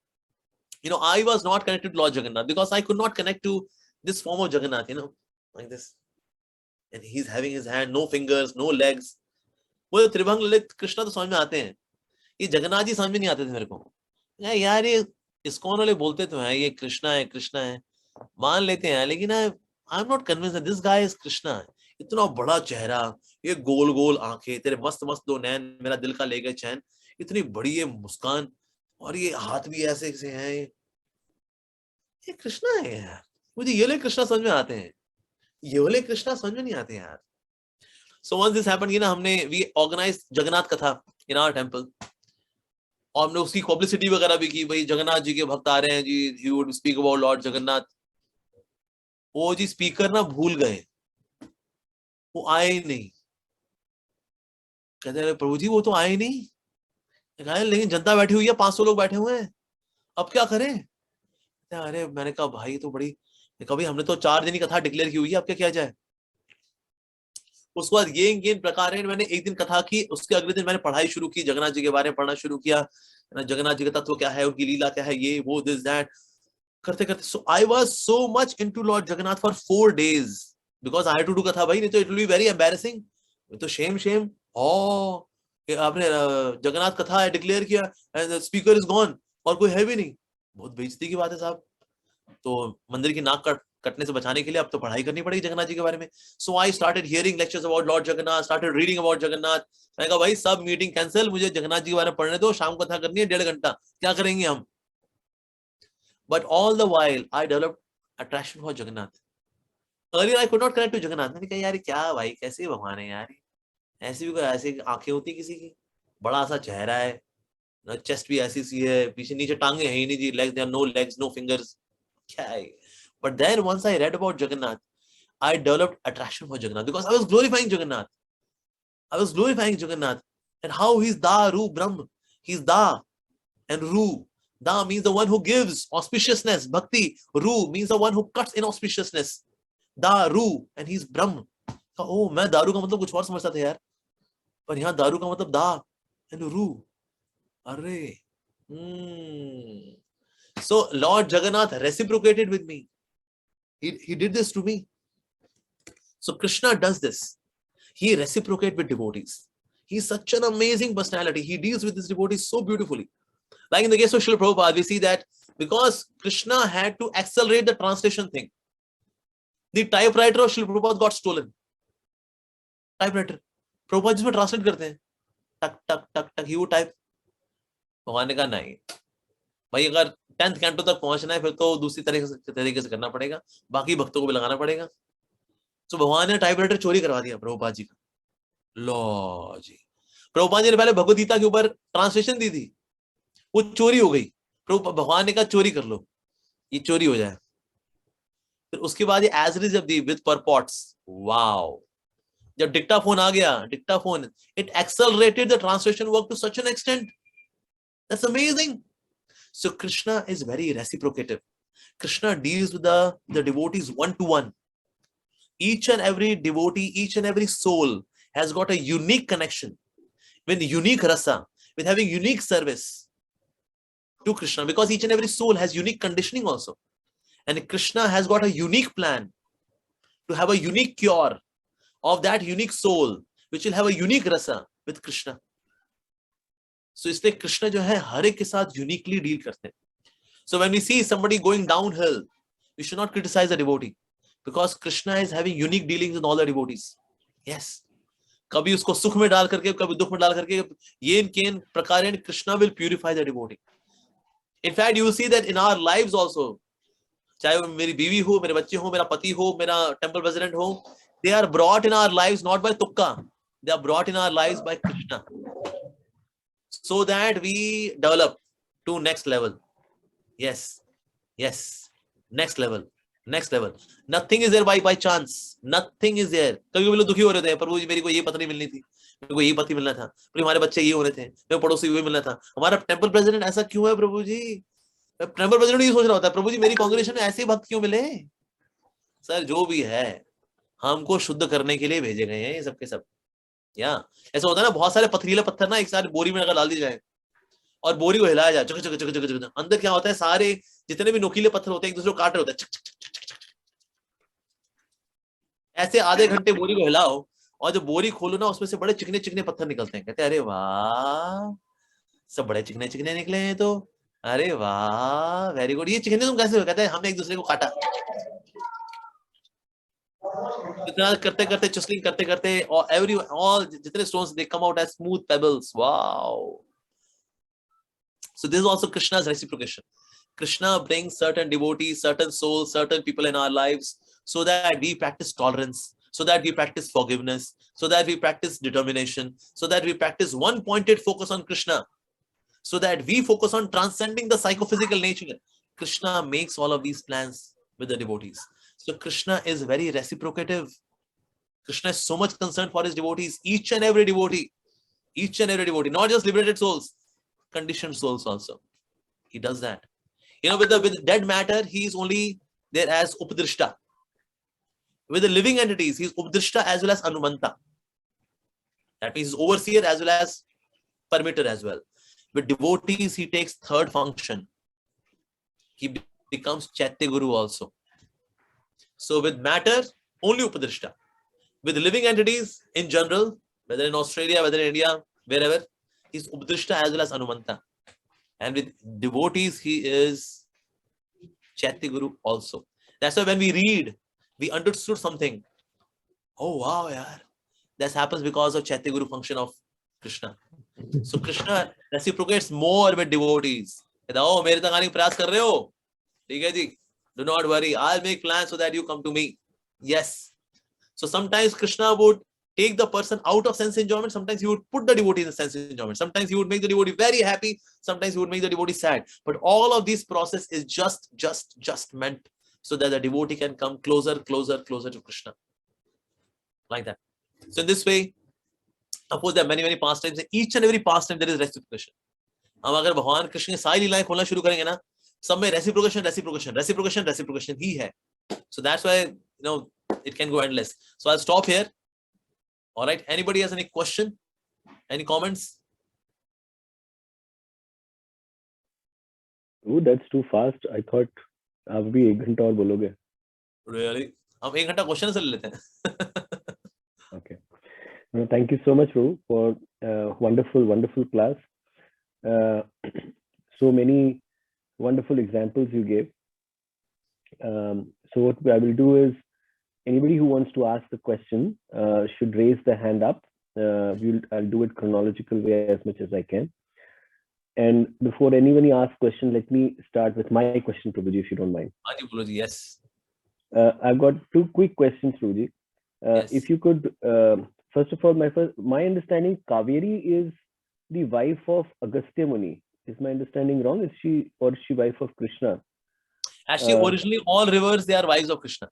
I was not connected to Lord Jagannath because I could not connect to this form of Jagannath, like this. And he's having his hand, no fingers, no legs. वो त्रिभंग ललित कृष्णा तो समझ में आते हैं, ये जगन्नाथ जी समझ में नहीं आते थे मेरे को. यार ये इस्कॉन वाले बोलते तो हैं ये कृष्णा है, मान लेते हैं, लेकिन I am not convinced that this guy is Krishna. इतना बड़ा चेहरा, ये गोल गोल आंखें, तेरे मस्त मस्त दो नैन, मेरा दिल का ले गए चैन, इतनी बड़ी ये मुस्कान, और ये हाथ भी ऐसे ऐसे हैं, ये कृष्णा है यार. मुझे ये वाले कृष्णा समझ में आते हैं, ये वाले कृष्णा समझ में नहीं आते यार. So once this happened, we organized Jagannath Katha in our temple. और हमने उसकी पब्लिसिटी वगैरह भी की, भाई जगन्नाथ जी के भक्त आ रहे हैं जी, he would speak about Lord Jagannath. वो जी स्पीकर ना भूल गए, वो आए ही नहीं. कहते हैं प्रभु जी वो तो आए ही नहीं. लेकिन जनता बैठी हुई है, 500 लोग बैठे हुए हैं, अब क्या करें. अरे मैंने कहा भाई तो बड़ी, कभी हमने तो 4 दिन की कथा डिक्लेयर की हुई है, अब क्या किया जाए. उसके बाद ये प्रकार है, मैंने एक दिन कथा की, उसके अगले दिन मैंने पढ़ाई शुरू की, जगन्नाथ जी के बारे में पढ़ना शुरू किया, जगन्नाथ जी का तत्व क्या है, उनकी लीला क्या है, ये वो दिस दैट करते करते. So I was so much into lord Jagannath for 4 days because I had to do katha. भाई नहीं तो it will be very embarrassing. तो शेम आपने जगन्नाथ कथा डिक्लेयर किया एंड स्पीकर इज गॉन और कोई है भी नहीं, बहुत बेइज्जती की बात है साहब. तो मंदिर की नाक कटने से बचाने के लिए अब तो पढ़ाई करनी पड़ेगी जगन्नाथ जी के बारे में. So I started hearing lectures about lord Jagannath, started reading about Jagannath. मैंने कहा भाई सब मीटिंग कैंसिल, मुझे जगन्नाथ जी के बारे में पढ़ने दो, शाम को कथा करनी है 1.5 घंटा, क्या करेंगे हम. But all the while I developed attraction for Jagannath. Earlier I could not connect to Jagannath. मैंने कहा यार क्या भाई, कैसे भगवान है यार, ऐसी भी कोई ऐसी आंखें होती किसी की, बड़ा सा चेहरा है, चेस्ट भी ऐसी सी है, पीछे नीचे टांगे है ही नहीं जी, legs, there no legs no fingers, क्या है. But then once I read about Jagannath, I developed attraction for Jagannath because I was glorifying Jagannath. And how he's Da, Ru, Brahm. He's Da and Ru. Da means the one who gives auspiciousness, bhakti. Ru means the one who cuts inauspiciousness. Da, Ru, and he's Brahm. Oh, मैं दारू का मतलब कुछ और समझता था यार, पर यहाँ दारू का मतलब Da and Ru. अरे, So Lord Jagannath reciprocated with me. He did this to me. So Krishna does this. He reciprocates with devotees. He is such an amazing personality. He deals with his devotees so beautifully. Like in the case of Srila Prabhupada, we see that because Krishna had to accelerate the translation thing, the typewriter of Srila Prabhupada got stolen. Typewriter. Prabhupada जिसमें translate करते हैं, टक टक टक टक, he would type. भगवान ने कहा नहीं भाई, अगर 10th कैंटो तक पहुंचना है फिर तो दूसरी तरीके से करना पड़ेगा, बाकी भक्तों को भी लगाना पड़ेगा. तो भगवान ने टाइपराइटर चोरी करवा दिया प्रभुपाद जी का. लो जी, प्रभुपाद जी ने पहले भगवद गीता के ऊपर ट्रांसलेशन दी थी, वो चोरी हो गई. भगवान ने कहा चोरी कर लो, ये चोरी हो जाए. फिर उसके बाद ये एज इट इज जब दी विद परपॉट्स, वाओ. जब डिक्टाफोन आ गया, dictaphone, it accelerated the translation work to such an extent. That's amazing. So Krishna is very reciprocative. Krishna deals with the devotees one to one. Each and every devotee, each and every soul has got a unique connection with unique rasa, with having unique service to Krishna, because each and every soul has unique conditioning also. And Krishna has got a unique plan to have a unique cure of that unique soul, which will have a unique rasa with Krishna. So इसलिए Krishna जो है हर एक के साथ uniquely deal करते हैं. So when we see somebody going downhill, we should not criticize the devotee, because Krishna is having unique dealings with all the devotees. Yes. कभी उसको सुख में डाल करके, कभी दुख में डाल करके, येन केन प्रकारेण Krishna will purify the devotee. In fact, you will see that in our lives also, चाहे वो मेरी बीवी हो, मेरे बच्चे हो, मेरा पति हो, मेरा टेम्पल प्रेसिडेंट हो, they are brought in our lives not by tukka, they are brought in our lives by Krishna, so that we develop to next level. Yes, yes, next level, next level. Nothing is there by chance. Nothing is there. कभी भी लोग दुखी हो रहे थे, प्रभु जी मेरी को ये पत्नी मिलनी थी, मेरे को ये पति मिलना था, प्रभु हमारे बच्चे ये हो रहे थे, मेरे पड़ोसी ये मिलना था, हमारा टेम्पल प्रेसिडेंट ऐसा क्यों है प्रभु जी? टेम्पल प्रेसिडेंट ये सोच रहा होता है, प्रभु जी मेरी कांग्रेगेशन में ऐसे भक्त क्यों मिले? सर जो भी है, हमको शुद्ध करने के लिए भेजे गए हैं ये सब के सब. या ऐसा होता है ना, बहुत सारे पथरीले पत्थर ना एक साथ बोरी में अगर डाल दिए जाए और बोरी को हिलाया जाए, चक चक चक चक चक, अंदर क्या होता है, सारे जितने भी नुकीले पत्थर होते हैं एक दूसरे को काट रहे होते हैं, चक चक चक चक चक. ऐसे आधे घंटे बोरी को हिलाओ और जब बोरी खोलो ना, उसमें से बड़े चिकने चिकने पत्थर निकलते हैं. कहते हैं अरे वाह, सब बड़े चिकने चिकने निकले हैं, तो अरे वाह वेरी गुड. ये चिकने तुम कैसे हो? कहते हैं हमने एक दूसरे को काटा. इतना करते करते, चस्लिंग करते करते, और एवरी ऑल जितने stones they come out as smooth pebbles. Wow. So this is also Krishna's reciprocation. Krishna brings certain devotees, certain souls, certain people in our lives, so that we practice tolerance, so that we practice forgiveness, so that we practice determination, so that we practice one-pointed focus on Krishna, so that we focus on transcending the psychophysical nature. Krishna makes all of these plans with the devotees. So Krishna is very reciprocative. Krishna is so much concerned for his devotees, each and every devotee, not just liberated souls, conditioned souls also. He does that. You know, with dead matter, he is only there as Upadrishta. With the living entities, he is Upadrishta as well as Anumanta. That means overseer as well as permitter as well. With devotees, he takes third function. He becomes Chaitya Guru also. So with matter, only Upadrishta. With living entities in general, whether in Australia, whether in India, wherever, he's Upadrishta as well as Anumanta. And with devotees, he is Chaitya Guru also. That's why when we read, we understood something. Oh wow, yaar. That happens because of Chaitya Guru function of Krishna. So Krishna reciprocates more with devotees. Oh, मेरे तक आने का प्रयास कर रहे हो? ठीक है जी. Do not worry. I'll make plans so that you come to me. Yes. So sometimes Krishna would take the person out of sense enjoyment. Sometimes he would put the devotee in sense enjoyment. Sometimes he would make the devotee very happy. Sometimes he would make the devotee sad. But all of this process is just meant so that the devotee can come closer to Krishna. Like that. So in this way, of course, there are many pastimes. In each and every pastime there is reciprocation. हम अगर भगवान कृष्ण की सारी लीलाएं खोलना शुरू करेंगे ना, सब में reciprocation ही है. So that's why, you know, it can go endless. So I'll stop here. All right. Anybody has any question? Any comments? Oh, that's too fast. I thought आप भी 1 घंटा और बोलोगे. Really? हम 1 घंटा क्वेश्चन से ले लेते हैं. Okay. No, thank you so much, Prabhu, for wonderful class. So many wonderful examples you gave. So what I will do is, anybody who wants to ask the question should raise the hand up. I'll do it chronological way as much as I can. And before anybody asks question, let me start with my question, Prabhuji, if you don't mind. Yes. I've got 2 quick questions, Prabhuji. Yes. If you could, first of all, my understanding, Kaveri is the wife of Agastya Muni. Is my understanding wrong? Is she wife of Krishna? Actually, originally all rivers, they are wives of Krishna.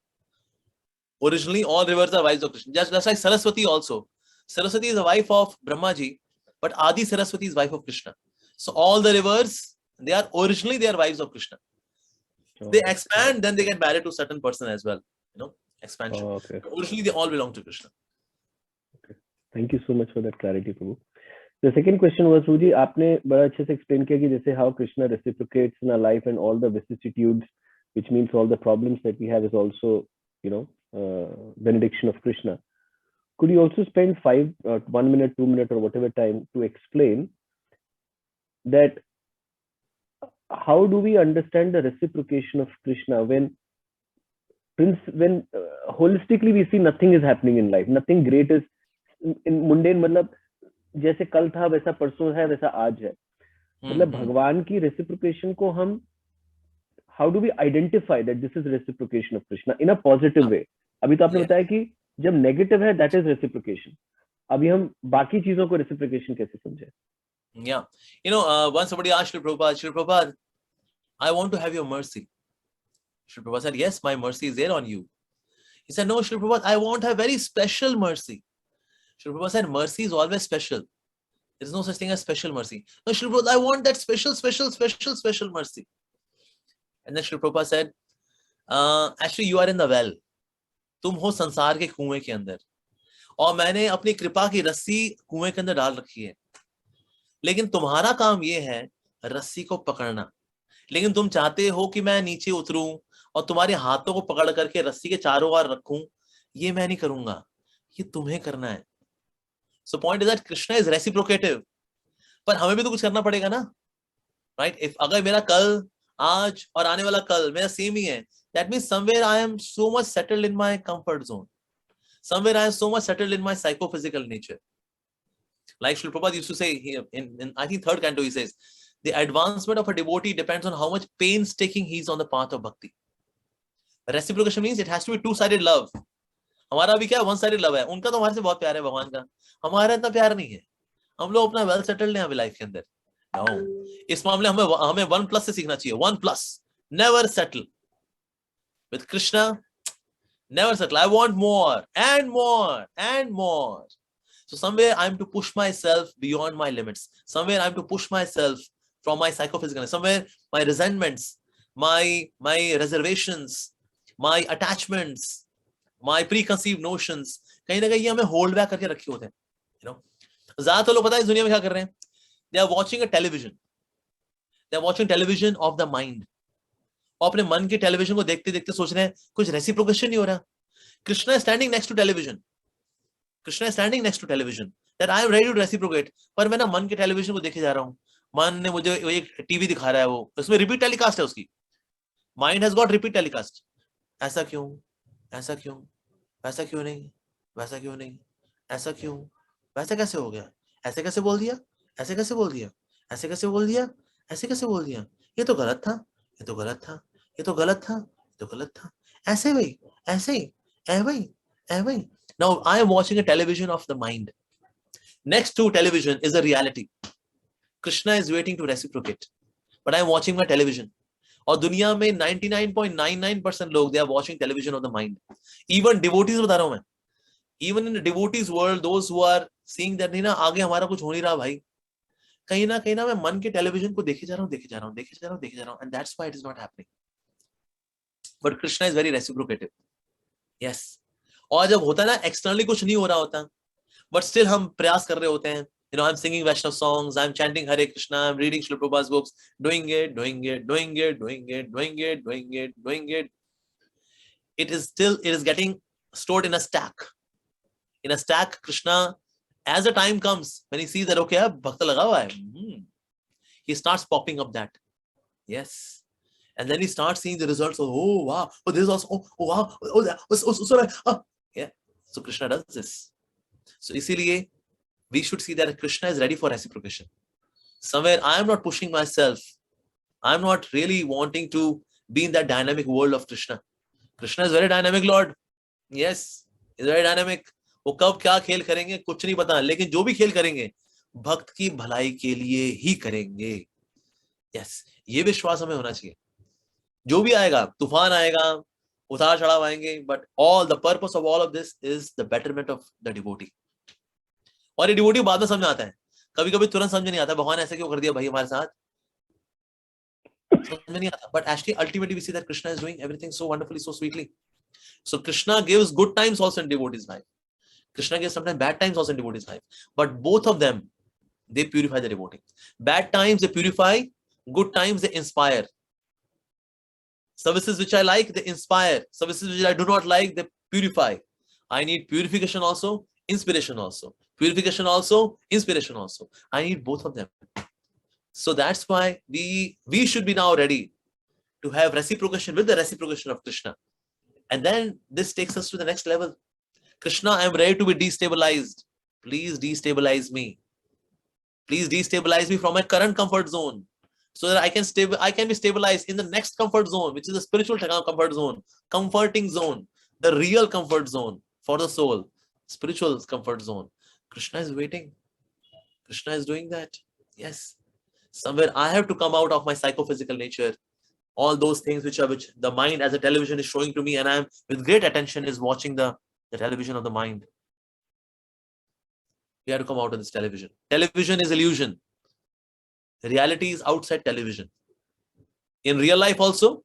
Originally, all rivers are wives of Krishna. Just like Saraswati also. Saraswati is a wife of Brahmaji, but Adi Saraswati is wife of Krishna. So all the rivers, they are wives of Krishna. They expand, then they get married to certain person as well. You know, expansion. Okay. Originally, they all belong to Krishna. Okay. Thank you so much for that clarity, Prabhu. The second question was, Ruji, आपने बड़ा अच्छे से explain किया कि जैसे how Krishna reciprocates in our life and all the vicissitudes, which means all the problems that we have is also, benediction of Krishna. Could you also spend 1 minute, 2 minutes, or whatever time to explain that how do we understand the reciprocation of Krishna when holistically we see nothing is happening in life, nothing great is in mundane, मतलब जैसे कल था वैसा परसों है वैसा आज है, मतलब भगवान की reciprocation को हम how do we identify that this is reciprocation of Krishna in a positive way? अभी तो आपने बताया कि जब negative है that is reciprocation. अभी हम बाकी चीजों को reciprocation कैसे समझे? Yeah, once somebody asked Srila Prabhupada, I want to have your mercy. Srila Prabhupada said, yes, my mercy is there on you. He said, no, Srila Prabhupada, I want a very special mercy. Srila Prabhupada said, mercy is always special. There is no such thing as special mercy. No, Srila Prabhupada, I want that special mercy. And then Srila Prabhupada said, actually you are in the well. तुम हो संसार के कुएं के अंदर और मैंने अपनी कृपा की रस्सी कुएं के अंदर डाल रखी है, लेकिन तुम्हारा काम ये है रस्सी को पकड़ना, लेकिन तुम चाहते हो कि मैं नीचे उतरूं और तुम्हारे हाथों को पकड़ करके रस्सी के चारों ओर रखूं, ये मैं नहीं करूंगा, ये तुम्हें करना है. So point is that Krishna is reciprocative, पर हमें भी तो कुछ करना पड़ेगा ना, right? If अगर मेरा कल, आज और आने वाला कल मेरा सेम ही है, that means somewhere I am so much settled in my comfort zone. Somewhere I am so much settled in my psychophysical nature. Like Srila Prabhupada used to say here in I think 3rd canto, he says, the advancement of a devotee depends on how much painstaking he is on the path of bhakti. Reciprocation means it has to be two-sided love. हमारा भी क्या one-sided love है, उनका तो हमारे से बहुत प्यार है भगवान का, हमारा इतना प्यार नहीं है, हम लोग अपना well settled हैं अभी लाइफ के अंदर. No. इस मामले हमें 1+ से सीखना चाहिए. 1+, never settle. With Krishna, never settle. I want more and more and more. So somewhere I'm to push myself beyond my limits. Somewhere I'm to push myself from my psychophysical. Somewhere my resentments, my reservations, my attachments, my preconceived notions, कहीं ना कहीं हमें hold back करके रखे होते हैं. ज़्यादातर लोग पता है इस दुनिया में क्या कर रहे हैं? They are watching a television. They are watching television of the mind. और अपने मन के टेलीविजन को देखते देखते सोच रहे हैं कुछ रेसिप्रोकेशन नहीं हो रहा. Krishna is standing next to television. Krishna is standing next to television. That I am ready to reciprocate. पर मैं ना मन के टेलीविजन को देखे जा रहा हूँ. मन ने मुझे एक टीवी दिखा रहा है, वो उसमें रिपीट टेलीकास्ट है उसकी. Mind has got repeat telecast. ऐसा क्यों? ऐसा क्यों? वैसा क्यों नहीं? वैसा क्यों नहीं? ऐसा क्यों? वैसा कैसे हो गया? ऐसे कैसे बोल दिया? ऐसे कैसे बोल दिया? ऐसे कैसे बोल दिया? ऐसे कैसे बोल दिया? ये तो गलत था. ये तो गलत था. ये तो गलत था. ये तो गलत था. ऐसे भाई, ऐसे ही, ऐ भाई. Now I am watching a television of the mind. Next to television is a reality. Krishna is waiting to reciprocate, but I am watching my television. और दुनिया में 99.99% लोग they are watching television of the mind. Even devotees बता रहा हूँ मैं. Even in the devotees world, those who are seeing that नहीं ना आगे हमारा कुछ हो नहीं रहा भाई, कहीं ना मैं मन के टेलीविजन को देखे जा रहा हूँ, and that's why it is not happening. But Krishna is very reciprocative. Yes. और जब होता है ना externally कुछ नहीं हो रहा होता, but still हम प्रयास कर रहे होते हैं. I'm singing Vaishnav songs, I'm chanting Hare Krishna, I'm reading Srila Prabhupada's books, doing it. It is getting stored in a stack. In a stack, Krishna, as the time comes, when he sees that, okay, bhakta laga hua hai, he starts popping up that. Yes. And then he starts seeing the results. Oh, wow. Oh, this is also, oh, wow. Oh, that. Oh, yeah. So Krishna does this. So, isliye, we should see that Krishna is ready for reciprocation. Somewhere I am not pushing myself. I am not really wanting to be in that dynamic world of Krishna. Krishna is very dynamic Lord. Yes, he's very dynamic. वो कब क्या खेल करेंगे कुछ नहीं पता, लेकिन जो भी खेल करेंगे भक्त की भलाई के लिए ही करेंगे. यस, ये विश्वास हमें होना चाहिए. जो भी आएगा, तूफान आएगा, उतार चढ़ाव आएंगे, but all the purpose of all of this is the betterment of the devotee. और ये डिवोटी बाद में समझ में आता है, कभी कभी तुरंत समझ नहीं आता भगवान ऐसे क्यों कर दिया भाई हमारे साथ, समझ में नहीं आता. But actually ultimately we see that Krishna is doing everything so wonderfully, so sweetly. So Krishna gives good times also in devotees life. Krishna gives sometimes bad times also in devotees' life. But both of them, they purify the devotee. Bad times they purify, good times they inspire. Services which I like, they inspire. Services which I do not like, they purify. I need purification also, inspiration also. Purification also, inspiration also. I need both of them. So that's why we should be now ready to have reciprocation with the reciprocation of Krishna. And then this takes us to the next level. Krishna, I am ready to be destabilized. Please destabilize me. Please destabilize me from my current comfort zone, so that I can be stabilized in the next comfort zone, which is the spiritual comfort zone, comforting zone, the real comfort zone for the soul, spiritual comfort zone. Krishna is waiting. Krishna is doing that. Yes. Somewhere I have to come out of my psychophysical nature. All those things which the mind as a television is showing to me, and I am with great attention is watching the television of the mind. We have to come out of this television. Television is illusion. Reality is outside television. In real life also,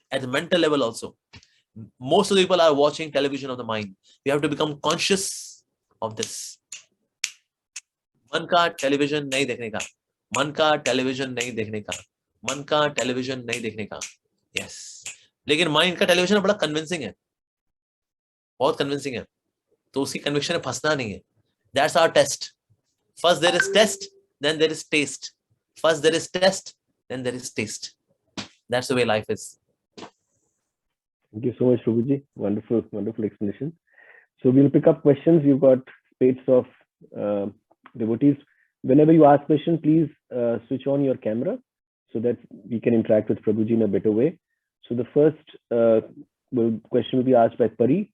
at the mental level also. Most of the people are watching television of the mind. We have to become conscious of this. मन का television नहीं देखने का, मन का television नहीं देखने का, मन का टेलीविजन नहीं देखने का. यस, लेकिन माइंड का टेलीविजन बड़ा कन्विंसिंग है, बहुत कन्विंसिंग है, तो उसी कन्विक्शन में फंसना नहीं है. That's our test. First there is test, then there is taste. First there is test, then there is taste. That's the way life is. Thank you so much, Prabhuji. Wonderful, wonderful explanation. So we'll pick up questions. You've got spades of devotees. Whenever you ask questions, please switch on your camera so that we can interact with Prabhuji in a better way. So the first question will be asked by Pari.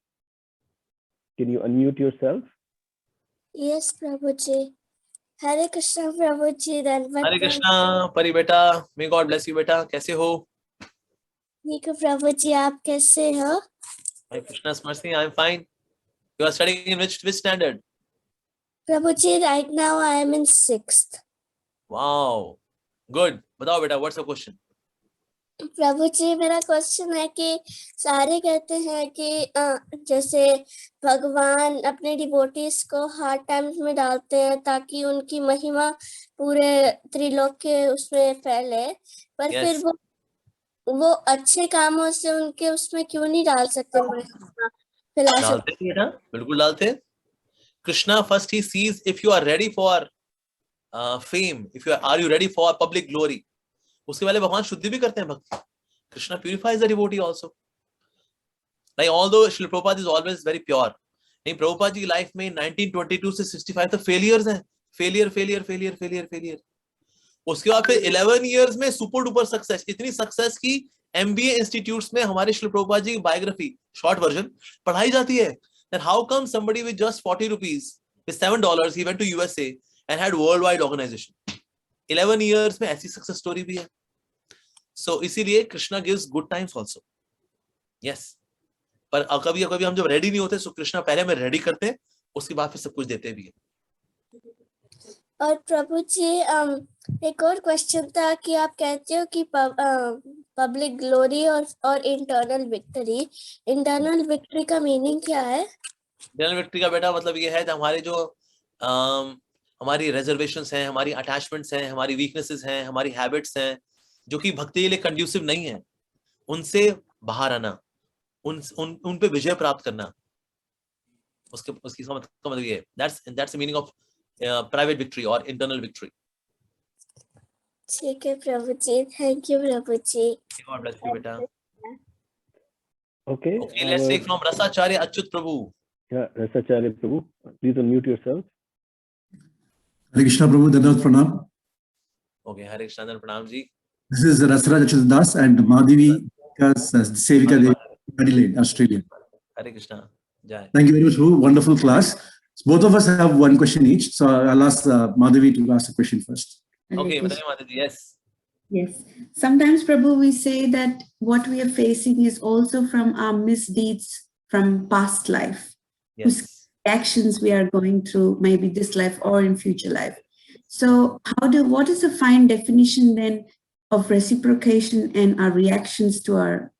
Can you unmute yourself? Yes, Prabhuji. Hare Krishna, Prabhuji. Hare Krishna, Pari beta. May God bless you, beta. कैसे हो? ठीक है प्रभुजी, आप कैसे हो? Hare Krishna's mercy, I'm fine. You are studying in which standard? Prabhuji, right now I am in 6th. Wow, good. बताओ बेटा, what's the question? प्रभुजी, मेरा क्वेश्चन है कि सारे कहते हैं कि जैसे भगवान अपने डिवोटीज को हार्ड टाइम्स में डालते हैं ताकि उनकी महिमा पूरे त्रिलोक के उसमें फैले, पर Yes. फिर वो अच्छे कामों से उनके उसमें क्यों नहीं डाल सकते महिमा फैला सकते? डालते हैं बेटा, बिल्कुल डालते हैं. Krishna first he sees if you are ready for fame, if you are you ready for public glory. उसके पहले भगवान शुद्धि भी करते हैं भक्ति. Krishna purifies the devotee also. Like although Srila Prabhupada is always very pure, नहीं प्रभुपाद जी की लाइफ में 1922 से 65 तक फेलियर्स हैं, फेलियर. उसके बाद फिर 11 years में सुपर डुपर सक्सेस, इतनी सक्सेस की MBA इंस्टीट्यूट्स में हमारे श्रील प्रभुपाद जी की बायोग्राफी शॉर्ट वर्जन पढ़ाई जाती है. Then how come somebody with just 40 rupees, with $7, he went to USA and had worldwide organization? 11 years में ऐसी सक्सेस स्टोरी भी है. So इसीलिए Krishna gives good times also. Yes. पर कभी हम जब रेडी नहीं होते तो कृष्णा पहले हमें रेडी करते हैं, उसके बाद फिर सब कुछ देते भी है. और प्रभु जी एक और क्वेश्चन था कि आप कहते हो कि पब्लिक ग्लोरी और इंटरनल विक्ट्री का मीनिंग क्या है? इंटरनल विक्ट्री का बेटा मतलब ये है कि हमारे जो हमारी रिजर्वेशंस हैं, हमारी अटैचमेंट्स हैं, हमारी वीकनेसेस हैं, हमारी हैबिट्स हैं जो कि भक्ति के लिए कंड्यूसिव नहीं है, उनसे बाहर आना, उन पे विजय प्राप्त करना, उसकी मतलब ये है. That's the meaning of private victory or internal victory. ठीक है Prabhu ji, thank you Prabhu ji. God bless you, beta. Okay. Let's take from Rasacharya Achyut Prabhu. Yeah, Rasacharya Prabhu, please unmute yourself. Hare Krishna Prabhu, Dandavat Pranam. Okay, Hare Krishna Pranam ji. This is Rasaraj Achyut Das and Madhavi Sevika Devi, Adelaide, Australia. Hare Krishna. Jai. Thank you very much, Prabhu. Wonderful class. So both of us have one question each. So I'll ask Madhavi to ask the question first. Okay, Madhavi, yes. Yes. Sometimes, Prabhu, we say that what we are facing is also from our misdeeds from past life. Yes. Actions we are going through, maybe this life or in future life. So what is the fine definition then of reciprocation and our reactions to our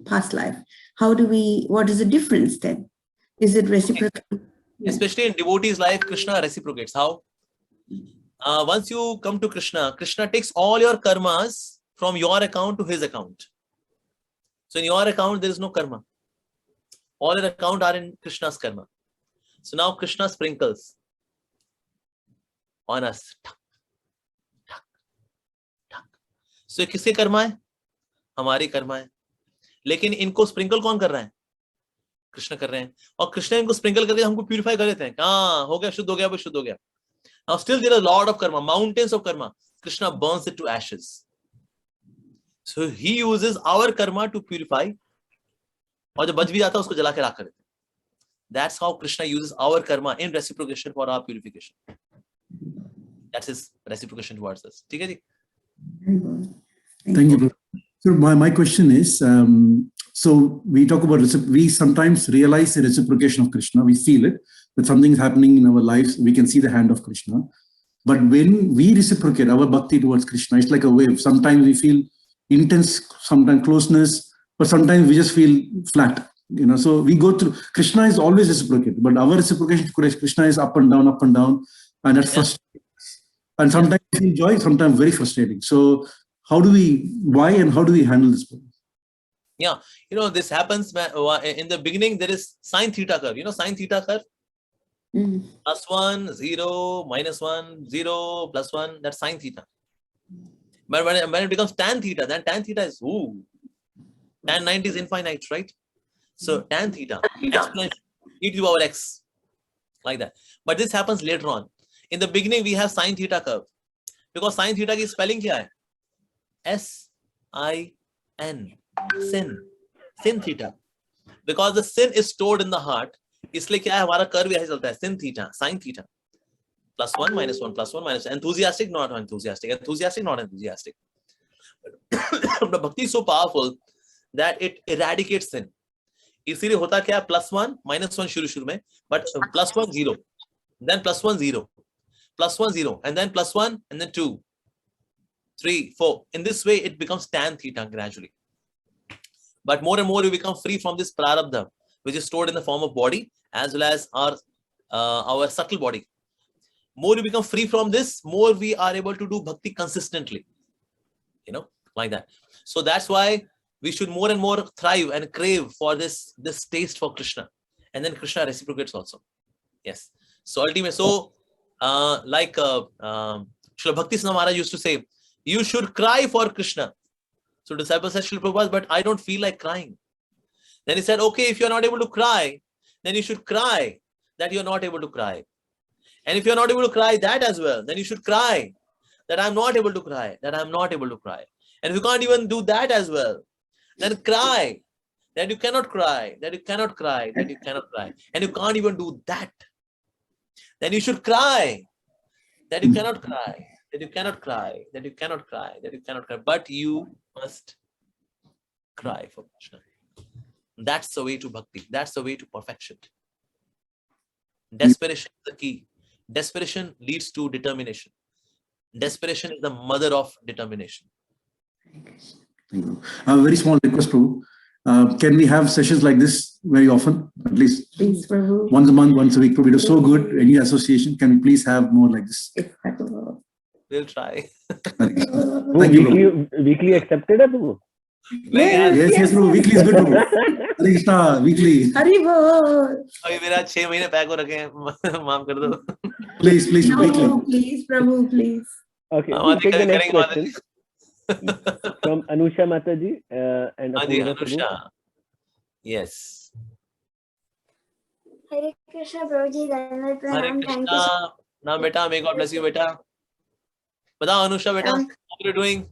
past life? What is the difference then? Is it reciprocal? Okay. Especially in devotees' life, Krishna reciprocates. How? once you come to Krishna, Krishna takes all your karmas from your account to his account. So in your account there is no karma. All your account are in Krishna's karma. So now Krishna sprinkles on us. So किसके कर्मा है? हमारी कर्मा है. लेकिन इनको sprinkle कौन कर रहा है? कृष्ण कर रहे हैं. और कृष्ण इनको स्प्रिंकल करके हमको प्यूरिफाई कर देते हैं. हाँ, हो गया, शुद्ध हो गया, बस शुद्ध हो गया. Now still there is a lot of karma, mountains of karma. Krishna burns it to ashes. So he uses our karma to purify. और जो बच भी जाता है उसको जला के राख कर देते हैं. That's how Krishna uses our karma in reciprocation for our purification. That's his reciprocation towards us. ठीक है जी? Thank you. So my question is, so we talk about, we sometimes realize the reciprocation of Krishna. We feel it, that something is happening in our lives. We can see the hand of Krishna. But when we reciprocate our bhakti towards Krishna, it's like a wave. Sometimes we feel intense, sometimes closeness, but sometimes we just feel flat. So we go through, Krishna is always reciprocated, but our reciprocation to Krishna is up and down, and that's frustrating. And sometimes we feel joy, sometimes very frustrating. So why and how do we handle this problem? Yeah, this happens in the beginning. There is sine theta curve. Sine theta curve? +1, 0, -1, 0, +1. That's sine theta. But when it becomes tan theta, then tan theta is tan 90 is infinite, right? So tan theta exponential e to the power x, like that. But this happens later on. In the beginning, we have sine theta curve, because sine theta की spelling क्या है? S-I-N, sin theta. Because the sin is stored in the heart, इसलिए क्या है, हमारा curve ऐसे चलता है, sin theta, sine theta, +1, -1, +1, -1, enthusiastic, not enthusiastic, enthusiastic, not enthusiastic. The bhakti is so powerful that it eradicates sin. इसीलिए होता क्या है, +1, -1 शुरू में, but +1, 0, then +1, 0, +1, 0, and then +1, and then 2, 3, 4. In this way, it becomes tan theta gradually. But more and more, we become free from this prarabdha, which is stored in the form of body as well as our subtle body. More we become free from this, more we are able to do bhakti consistently. Like that. So that's why we should more and more thrive and crave for this taste for Krishna, and then Krishna reciprocates also. Yes. So ultimately, like Srila Bhaktisinoda Maharaj used to say, you should cry for Krishna. So disciples said, Srila Prabhupada, but I don't feel like crying. Then he said, okay, if you're not able to cry, then you should cry that you're not able to cry. And if you're not able to cry that as well, then you should cry that I'm not able to cry, that I'm not able to cry. And if you can't even do that as well, then cry that you cannot cry, that you cannot cry, that you cannot cry. And you can't even do that. Then you should cry that you cannot cry, that you cannot cry, that you cannot cry, that you cannot cry. But you must cry for Krishna. That's the way to bhakti. That's the way to perfection. Desperation is the key. Desperation leads to determination. Desperation is the mother of determination. Thank you. A very small request, Prabhu. Can we have sessions like this very often? At least Please, Prabhu. Once a month, once a week. Prabhu, it was so good. Any association, can we please have more like this? We'll try. Thank you, Prabhu. Weekly accepted है Prabhu? Yes, Prabhu. Weekly is good, Prabhu. Hare Krishna, weekly. Hari Bol. अभी मेरा 6 महीने pack हो रखे हैं, माफ कर दो. Please, No, weekly. please, Prabhu, please. Okay, हाँ, we'll take the next करेंगे question from Anusha Mataji and हाँ जी, Apurva Prabhu. Anusha. Yes. Hare Krishna Prabhuji, Dhanavad Hare Pranam. Thank you. Krishna. Now, beta, may God bless you, beta. बताओ अनुषा बेटा, how are you doing?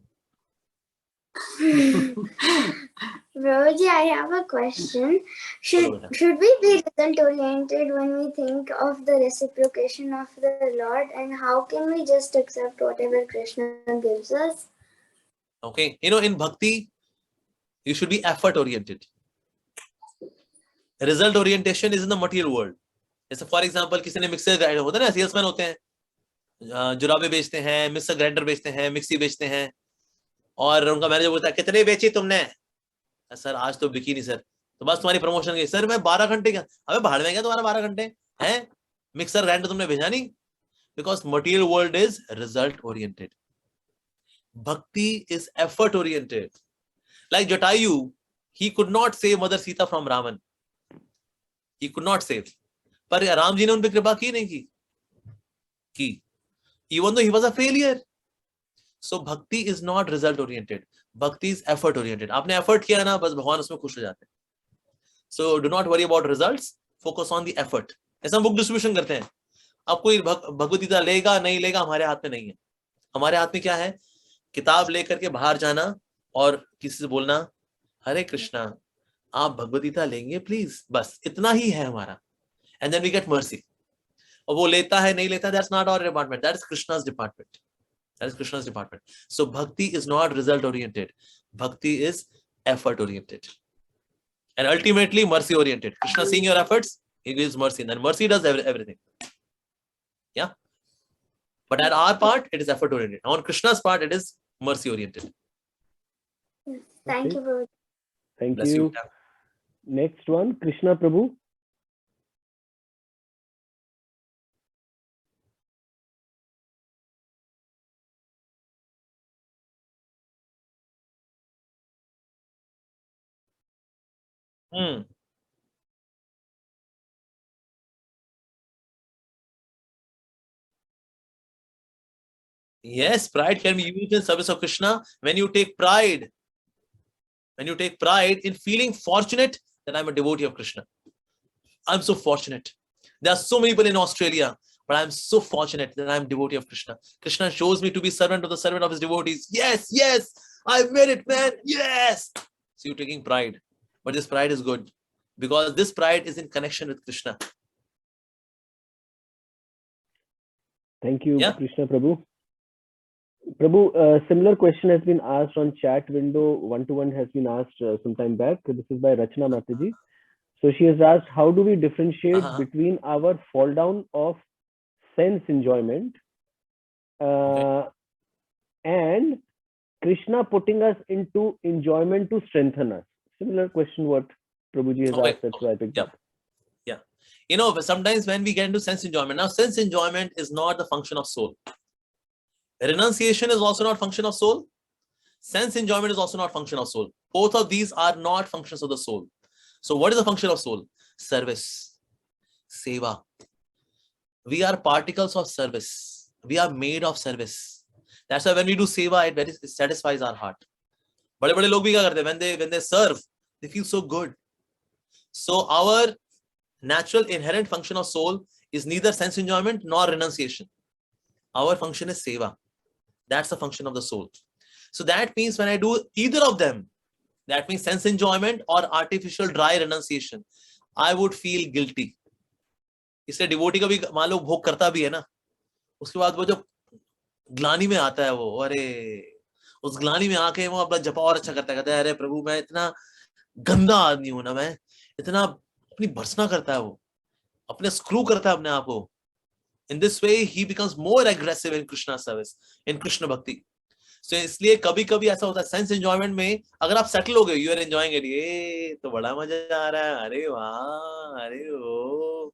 Prabhuji, I have a question. Should we be result oriented when we think of the reciprocation of the Lord, and how can we just accept whatever Krishna gives us? Okay, in bhakti, you should be effort oriented. Result orientation is in the material world. जैसे for example, किसी ने mixer grinder होता है ना, salesman होते हैं, जुराबे बेचते हैं, मिक्सर ग्राइंडर बेचते हैं, मिक्सी बेचते हैं, और उनका मैनेजर बोलता है कितने बेची तुमने? सर आज तो बिकी नहीं सर. तो बस तुम्हारी प्रमोशन गई. सर मैं 12 घंटे क्या, अबे भाड़ में क्या तुम्हारा 12 घंटे हैं? मिक्सर ग्राइंडर तुमने भेजा नहीं, Because material world is result oriented. Bhakti is effort oriented. Like Jatayu, he could not save Mother Sita from Ravan. He could not save. पर राम जी ने उन पे कृपा की नहीं की? Even though he was a failure. So bhakti is not result oriented. Bhakti is effort oriented. आपने effort किया ना, बस भगवान उसमें खुश हो जाते हैं. So do not worry about results. Focus on the effort. ऐसा हम बुक डिस्ट्रीब्यूशन करते हैं. अब कोई भगवद गीता लेगा नहीं लेगा हमारे हाथ में नहीं है. हमारे हाथ में क्या है? किताब लेकर के बाहर जाना और किसी से बोलना हरे कृष्णा आप भगवद गीता लेंगे प्लीज, बस इतना ही है हमारा. And then we get mercy. और वो लेता है नहीं लेता, that's not our department, that is Krishna's department. That is Krishna's department. So bhakti is not result oriented. Bhakti is effort oriented. And ultimately mercy oriented. Krishna seeing your efforts, he gives mercy. And then mercy does everything. Yeah. But at our part, it is effort oriented. On Krishna's part, it is mercy oriented. Thank you, Prabhuji. Thank Bless you. Next one, Krishna Prabhu. Yes, pride can be used in service of Krishna when you take pride. When you take pride in feeling fortunate that I'm a devotee of Krishna. I'm so fortunate. There are so many people in Australia, but I'm so fortunate that I'm a devotee of Krishna. Krishna shows me to be servant of the servant of his devotees. Yes, yes, I made it, man. Yes. So you're taking pride. But this pride is good because this pride is in connection with Krishna. Thank you, Yeah. Krishna Prabhu. Prabhu, a similar question has been asked on chat window. One-to-one has been asked some time back. This is by Rachna Mataji. So she has asked, how do we differentiate between our fall down of sense enjoyment and Krishna putting us into enjoyment to strengthen us? Similar question what Prabhuji has asked, that's why I picked up. Yeah. You know, sometimes when we get into sense enjoyment, now sense enjoyment is not the function of soul. Renunciation is also not function of soul. Sense enjoyment is also not function of soul. Both of these are not functions of the soul. So what is the function of soul? Service. Seva. We are particles of service. We are made of service. That's why when we do seva, it satisfies our heart. बड़े-बड़े लोग भी क्या करते हैं? When they serve, they feel so good. So our natural inherent function of soul is neither sense enjoyment nor renunciation. Our function is seva. That's the function of the soul. So that means when I do either of them, that means sense enjoyment or artificial dry renunciation, I would feel guilty. इसलिए devotee का भी मान लो भोग करता भी है ना, उसके बाद वो जो ग्लानी में आता है वो, अरे उस ग्लानी में आके वो अपना जपा और अच्छा करता है, कहता है अरे प्रभु मैं इतना गंदा आदमी हूं ना, मैं इतना अपनी भर्सना करता है, वो अपने स्क्रू करता है अपने आप को. In this way, he becomes more aggressive in Krishna service, in Krishna bhakti. So इसलिए कभी कभी ऐसा होता है सेंस एंजॉयमेंट में अगर आप सेटल हो गए, यू आर एंजॉयिंग इट, ये तो बड़ा मजा आ रहा है, अरे वाह, अरे ओ,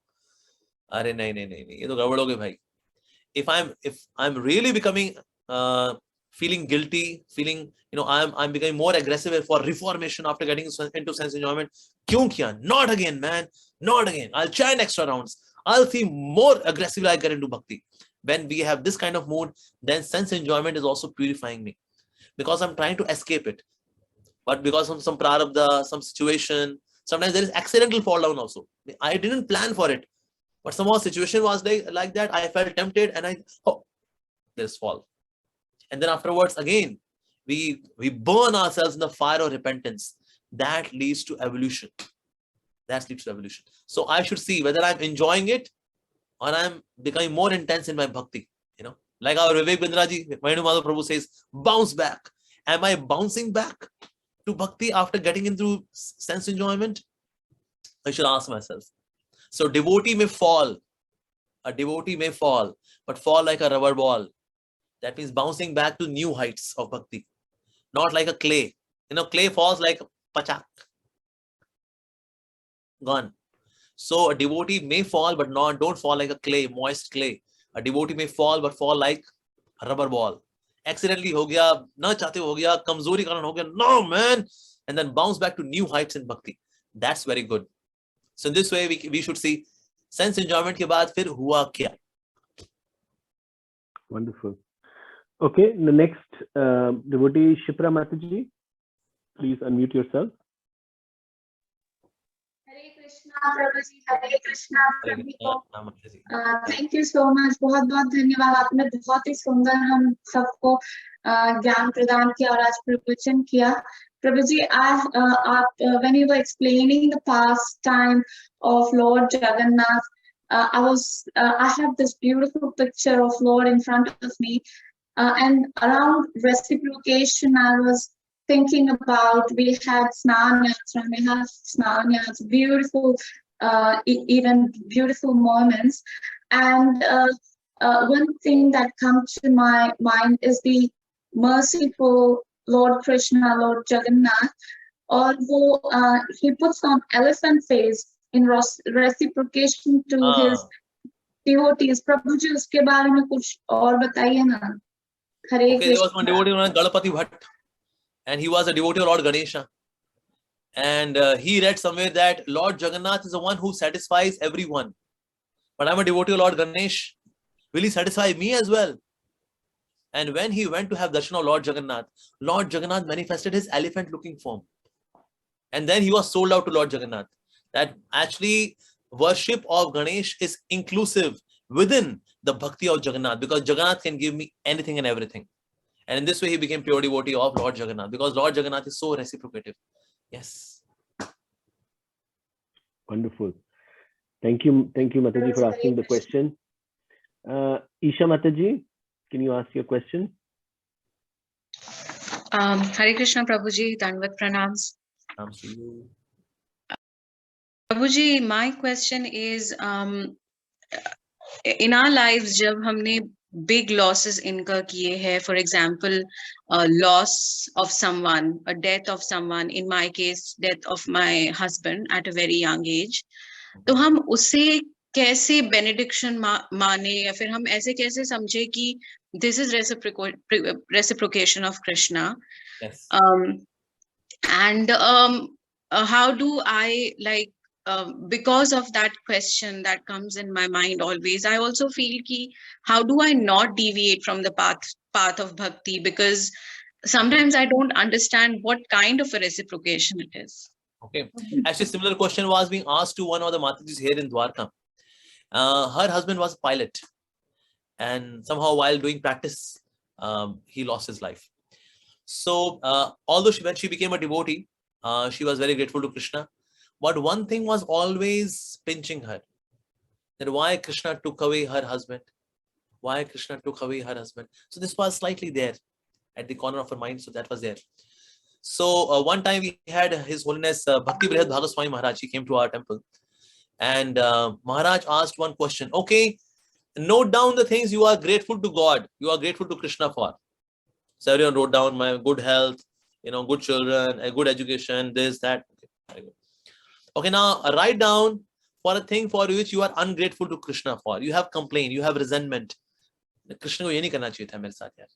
अरे नहीं नहीं नहीं नहीं, ये तो गड़बड़ हो गई भाई. If I'm really becoming feeling guilty, feeling I'm becoming more aggressive for reformation after getting into sense enjoyment. क्यों किया? Not again, man, not again. I'll chant extra rounds. I'll see more aggressively I get into bhakti. When we have this kind of mood, then sense enjoyment is also purifying me because I'm trying to escape it. But because of some prarabdha, some situation, sometimes there is accidental fall down also. I didn't plan for it, but somehow situation was like that. I felt tempted and there's fall. And then afterwards, again, we burn ourselves in the fire of repentance. That leads to evolution. That leads to evolution. So I should see whether I'm enjoying it or I'm becoming more intense in my bhakti. Like our Vivek Bindraji, Venu Madhav Prabhu says, bounce back. Am I bouncing back to bhakti after getting into sense enjoyment? I should ask myself. So devotee may fall. A devotee may fall, but fall like a rubber ball. That means bouncing back to new heights of bhakti. Not like a clay. Clay falls like pachak. Gone. So a devotee may fall, but don't fall like a clay, moist clay. A devotee may fall, but fall like a rubber ball. Accidentally हो गया, ना चाहते हो गया, कमजोरी कारण हो गया, no man, and then bounce back to new heights in bhakti. That's very good. So in this way we should see sense enjoyment के बाद फिर हुआ क्या. Wonderful. Okay, the next devotee, Shipra Mataji, please unmute yourself. Hare Krishna, Prabhuji, Hare Krishna, Prabhuji. Namaste. Thank you so much. बहुत बहुत धन्यवाद. आपने बहुत ही सुंदर हम सबको ज्ञान प्रदान किया और आज प्रवचन किया. Prabhuji, when you were explaining the pastime of Lord Jagannath, I have this beautiful picture of Lord in front of me, and around reciprocation, I was thinking about, we had snanyats, beautiful, even beautiful moments. And one thing that comes to my mind is the merciful Lord Krishna, Lord Jagannath, although he puts on elephant face in reciprocation to his devotees. Prabhuji, uske baare mein kuch aur bataiye na. Hare Okay, Krishna. there was one devotee named Ganapati Bhatt, and he was a devotee of Lord Ganesha. And he read somewhere that Lord Jagannath is the one who satisfies everyone. But I'm a devotee of Lord Ganesh. Will he satisfy me as well? And when he went to have darshan of Lord Jagannath manifested his elephant-looking form. And then he was sold out to Lord Jagannath. That actually worship of Ganesh is inclusive within the bhakti of Jagannath, because Jagannath can give me anything and everything. And in this way, he became pure devotee of Lord Jagannath, because Lord Jagannath is so reciprocative. Yes. Wonderful. Thank you, Mataji, for asking the question. Isha Mataji, can you ask your question? Hare Krishna, Prabhuji, Dandavat Pranams. Comes to you. Prabhuji, my question is, in our lives, जब हमने big losses incur किए हैं, for example, a loss of someone, a death of someone, in my case, death of my husband at a very young age, तो हम उसे कैसे benediction माने, या फिर हम ऐसे कैसे समझे कि this is reciprocation of Krishna? Yes. And how do I, like, because of that question that comes in my mind always, I also feel ki, how do I not deviate from the path of bhakti? Because sometimes I don't understand what kind of a reciprocation it is. Okay. Actually, similar question was being asked to one of the Matajis here in Dwarka. Her husband was a pilot, and somehow while doing practice, he lost his life. So, although when she became a devotee, she was very grateful to Krishna. But one thing was always pinching her, that why Krishna took away her husband? Why Krishna took away her husband? So this was slightly there at the corner of her mind. So that was there. So one time we had His Holiness Bhakti Brihad Bhagat Swami Maharaj. He came to our temple, and Maharaj asked one question. Okay, note down the things you are grateful to God, you are grateful to Krishna for. So everyone wrote down my good health, good children, a good education, this, that. Okay, now write down for a thing for which you are ungrateful to Krishna for. You have complaint, you have resentment. Krishna को ये नहीं करना चाहिए था मेरे साथ यार.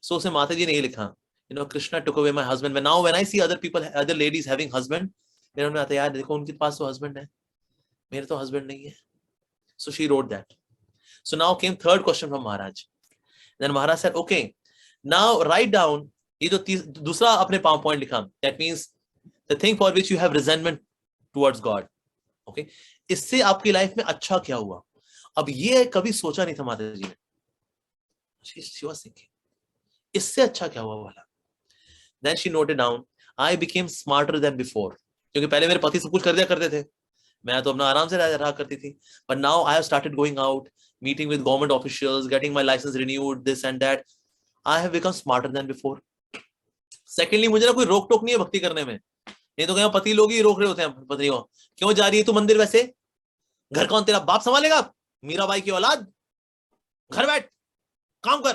So उसे माता जी ने ये लिखा. Krishna took away my husband. But now when I see other people, other ladies having husband, मेरे मन में आता है यार देखो उनके पास तो husband है, मेरे तो husband नहीं है. So she wrote that. So now came third question from Maharaj. Then Maharaj said, okay, now write down. ये तो दूसरा अपने point लिखा. That means the thing for which you have resentment towards God. Okay, इससे आपकी life में अच्छा क्या हुआ? अब ये कभी सोचा नहीं था माता जी ने. She was thinking, इससे अच्छा क्या हुआ वाला? Then she noted down, I became smarter than before. क्योंकि पहले मेरे पति सब कुछ कर दिया करते थे, मैं तो अपना आराम से रहा करती थी. But now I have started going out, meeting with government officials, getting my license renewed, this and that. I have become smarter than before. Secondly, मुझे ना कोई रोक टोक नहीं है भक्ति करने में. नहीं तो क्या पति लोग ही रोक रहे होते हैं पत्नी को, क्यों जा रही है तू मंदिर, वैसे घर कौन तेरा बाप संभालेगा, मीराबाई की औलाद, घर बैठ काम कर.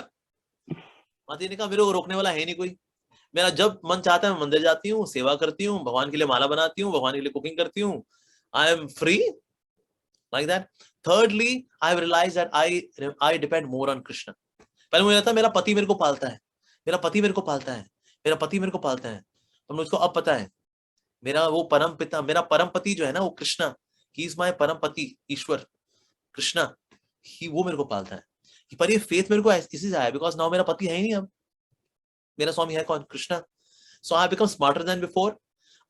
माता ने कहा मेरे को रोकने वाला है नहीं कोई. मेरा जब मन चाहता है मैं मंदिर जाती हूँ, सेवा करती हूँ, भगवान के लिए माला बनाती हूँ, भगवान के लिए कुकिंग करती हूँ. I am free. like that. Thirdly, I have realized that I depend more on Krishna. पहले मुझे लगता मेरा पति मेरे को पालता है, मेरा पति मेरे को पालता है, मेरा पति मेरे को पालता है, तो मुझको अब पता है मेरा वो परम पिता, मेरा परम पति जो है ना वो कृष्णा, ही इज माय परम पति, ईश्वर कृष्णा, ही वो मेरे को पालता है. पर ये फेथ मेरे को इसी से आया बिकॉज नाउ मेरा पति है ही नहीं, अब मेरा स्वामी है कौन? Krishna. So I become smarter than before.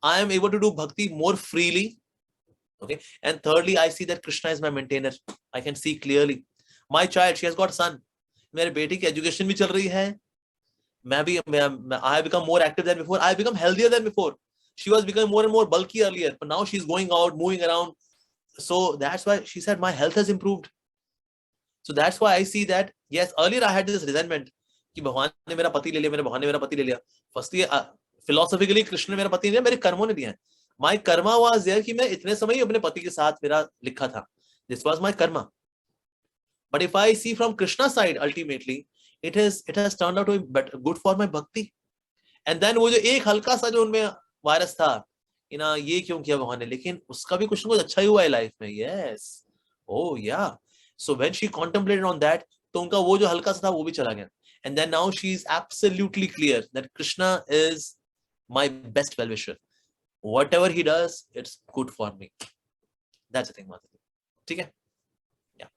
I am able to do bhakti more freely. Okay. And thirdly, I see that Krishna is my maintainer. I can see clearly. My child, she has got son. मेरे बेटी की education भी चल रही है. I have become more active than before. I have become healthier than before. She was becoming more and more bulky earlier, but now she's going out, moving around. So that's why she said my health has improved. So that's why I see that, yes, earlier I had this resentment कि भगवान ने मेरा पति ले लिया, मेरे भगवान ने मेरा पति ले लिया. Firstly, philosophically, कृष्ण ने मेरा पति नहीं, मेरे कर्मों ने दिया है. My karma was there कि मैं इतने समय ही अपने पति के साथ मेरा लिखा था. This was my karma. But if I see from Krishna's side, ultimately, it has turned out to be good for my bhakti. And then वो जो एक हल्का सा जो उनमें वायरस था कि ना ये क्यों किया भगवान ने, लेकिन उसका भी कुछ ना कुछ अच्छा ही हुआ है लाइफ में. Yes. Oh yeah. So when she contemplated on that, तो उनका वो जो हल्का सा था वो भी चला गया. And then now she is absolutely clear that Krishna is my best well-wisher. Whatever he does, it's good for me. That's the thing, Mataji. ठीक है? Yeah.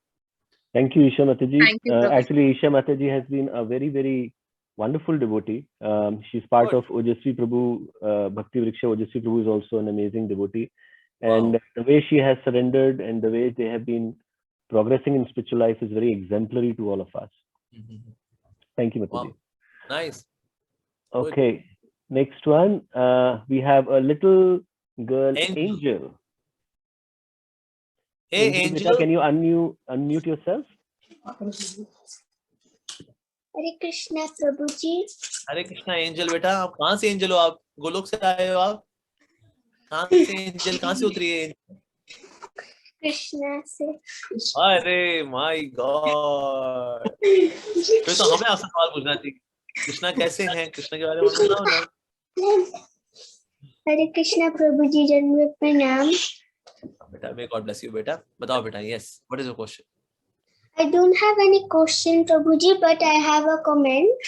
Thank you, Isha Mataji. Thank you, Prabhu. Actually, Isha Mataji has been a very, very wonderful devotee. She's part Good. of Ojasvi Prabhu, Bhakti Vriksha. Ojasvi Prabhu is also an amazing devotee. And Wow. the way she has surrendered and the way they have been progressing in spiritual life is very exemplary to all of us. Mhm. Thank you, Mataji. Wow. Nice. Good. Okay, next one. We have a little girl, Angel. Angel. Hey, beta, Angel. can you unmute yourself? Hare Krishna Prabhu ji. Hare Krishna. Angel बेटा, आप कहाँ से angel हो? आप गोलोक से आए हो? आप कहाँ से एंजल, कहाँ से उतरी है? कृष्णा से. अरे माय गॉड, फिर तो हमें आपसे सवाल पूछना चाहिए. कृष्णा कैसे हैं? कृष्णा के बारे में बताओ ना. हरे कृष्णा प्रभु जी, जन्म प्रणाम. बेटा, may God bless you, बेटा. बताओ बेटा. Yes. What is your question? I don't have any question, Prabhuji, but I have a comment.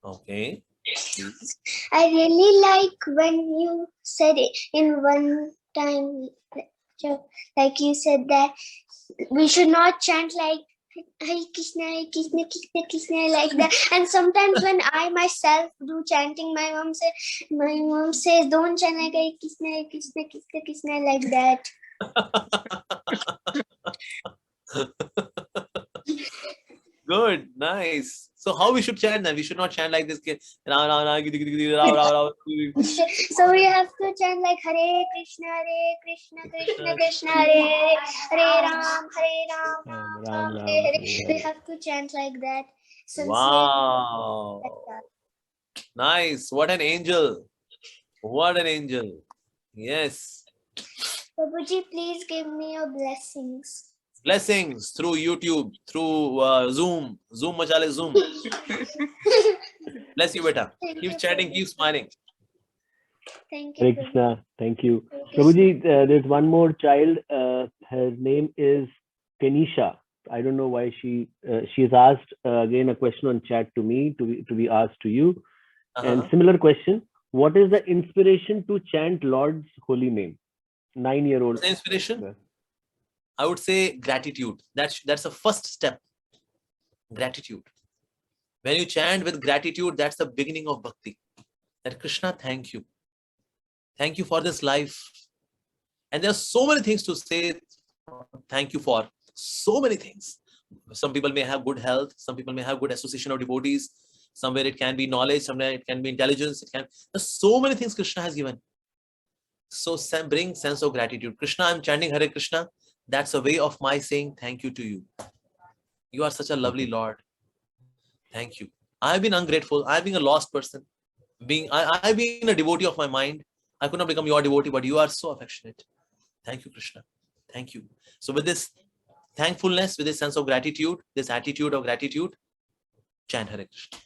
Okay. Please. I really like when you said it in one time, like you said that we should not chant like Hare Krishna, Krishna, Krishna, Krishna, like that. And sometimes when I myself do chanting, my mom says, don't chant like Hare Krishna, Krishna, Krishna, Krishna, like that. Good, nice. So how we should chant then? We should not chant like this. Ra, ra, ra, gidi, gidi, gidi, ra, ra, ra. So we have to chant like Hare Krishna, Krishna Krishna, Hare Ram, Ram Ram, Hare Hare. We have to chant like that. Wow. Like that. Nice. What an angel. What an angel. Yes. Prabhuji, please give me your blessings. Blessings through YouTube, through Zoom. Zoom machale Zoom. Bless you, beta. Thank Keep you, chatting, Prabhuji. keep smiling. Thank you. Hare Krishna. Thank you. Prabhuji, there's one more child. Her name is Kenisha. I don't know why she has asked again a question on chat to me to be asked to you. And similar question: what is the inspiration to chant Lord's holy name? 9-year-old. What's the inspiration? I would say gratitude. That's the first step. Gratitude. When you chant with gratitude, that's the beginning of bhakti. That Krishna, thank you. Thank you for this life. And there are so many things to say thank you for. So many things. Some people may have good health. Some people may have good association of devotees. Somewhere it can be knowledge. Somewhere it can be intelligence. There's so many things Krishna has given. So bring sense of gratitude. Krishna, I'm chanting Hare Krishna. That's a way of my saying thank you to you. You are such a lovely Lord. Thank you. I've been ungrateful. I've been a lost person. I've been a devotee of my mind. I could not become your devotee, but you are so affectionate. Thank you, Krishna. Thank you. So with this thankfulness, with this sense of gratitude, this attitude of gratitude, chant Hare Krishna.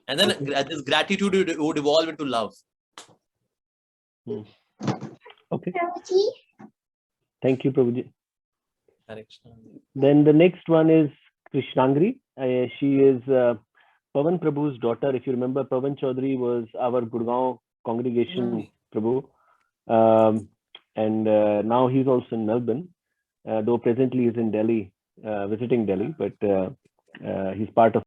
And then this gratitude would evolve into love. Okay. Prabhuji, Thank you, Prabhuji. Hare Krishna. Then the next one is Krishnangri. She is Pavan Prabhu's daughter. If you remember, Pavan Chaudhary was our Gurgaon congregation Prabhu. And now he's also in Melbourne, though presently he's in Delhi, visiting Delhi, but he's part of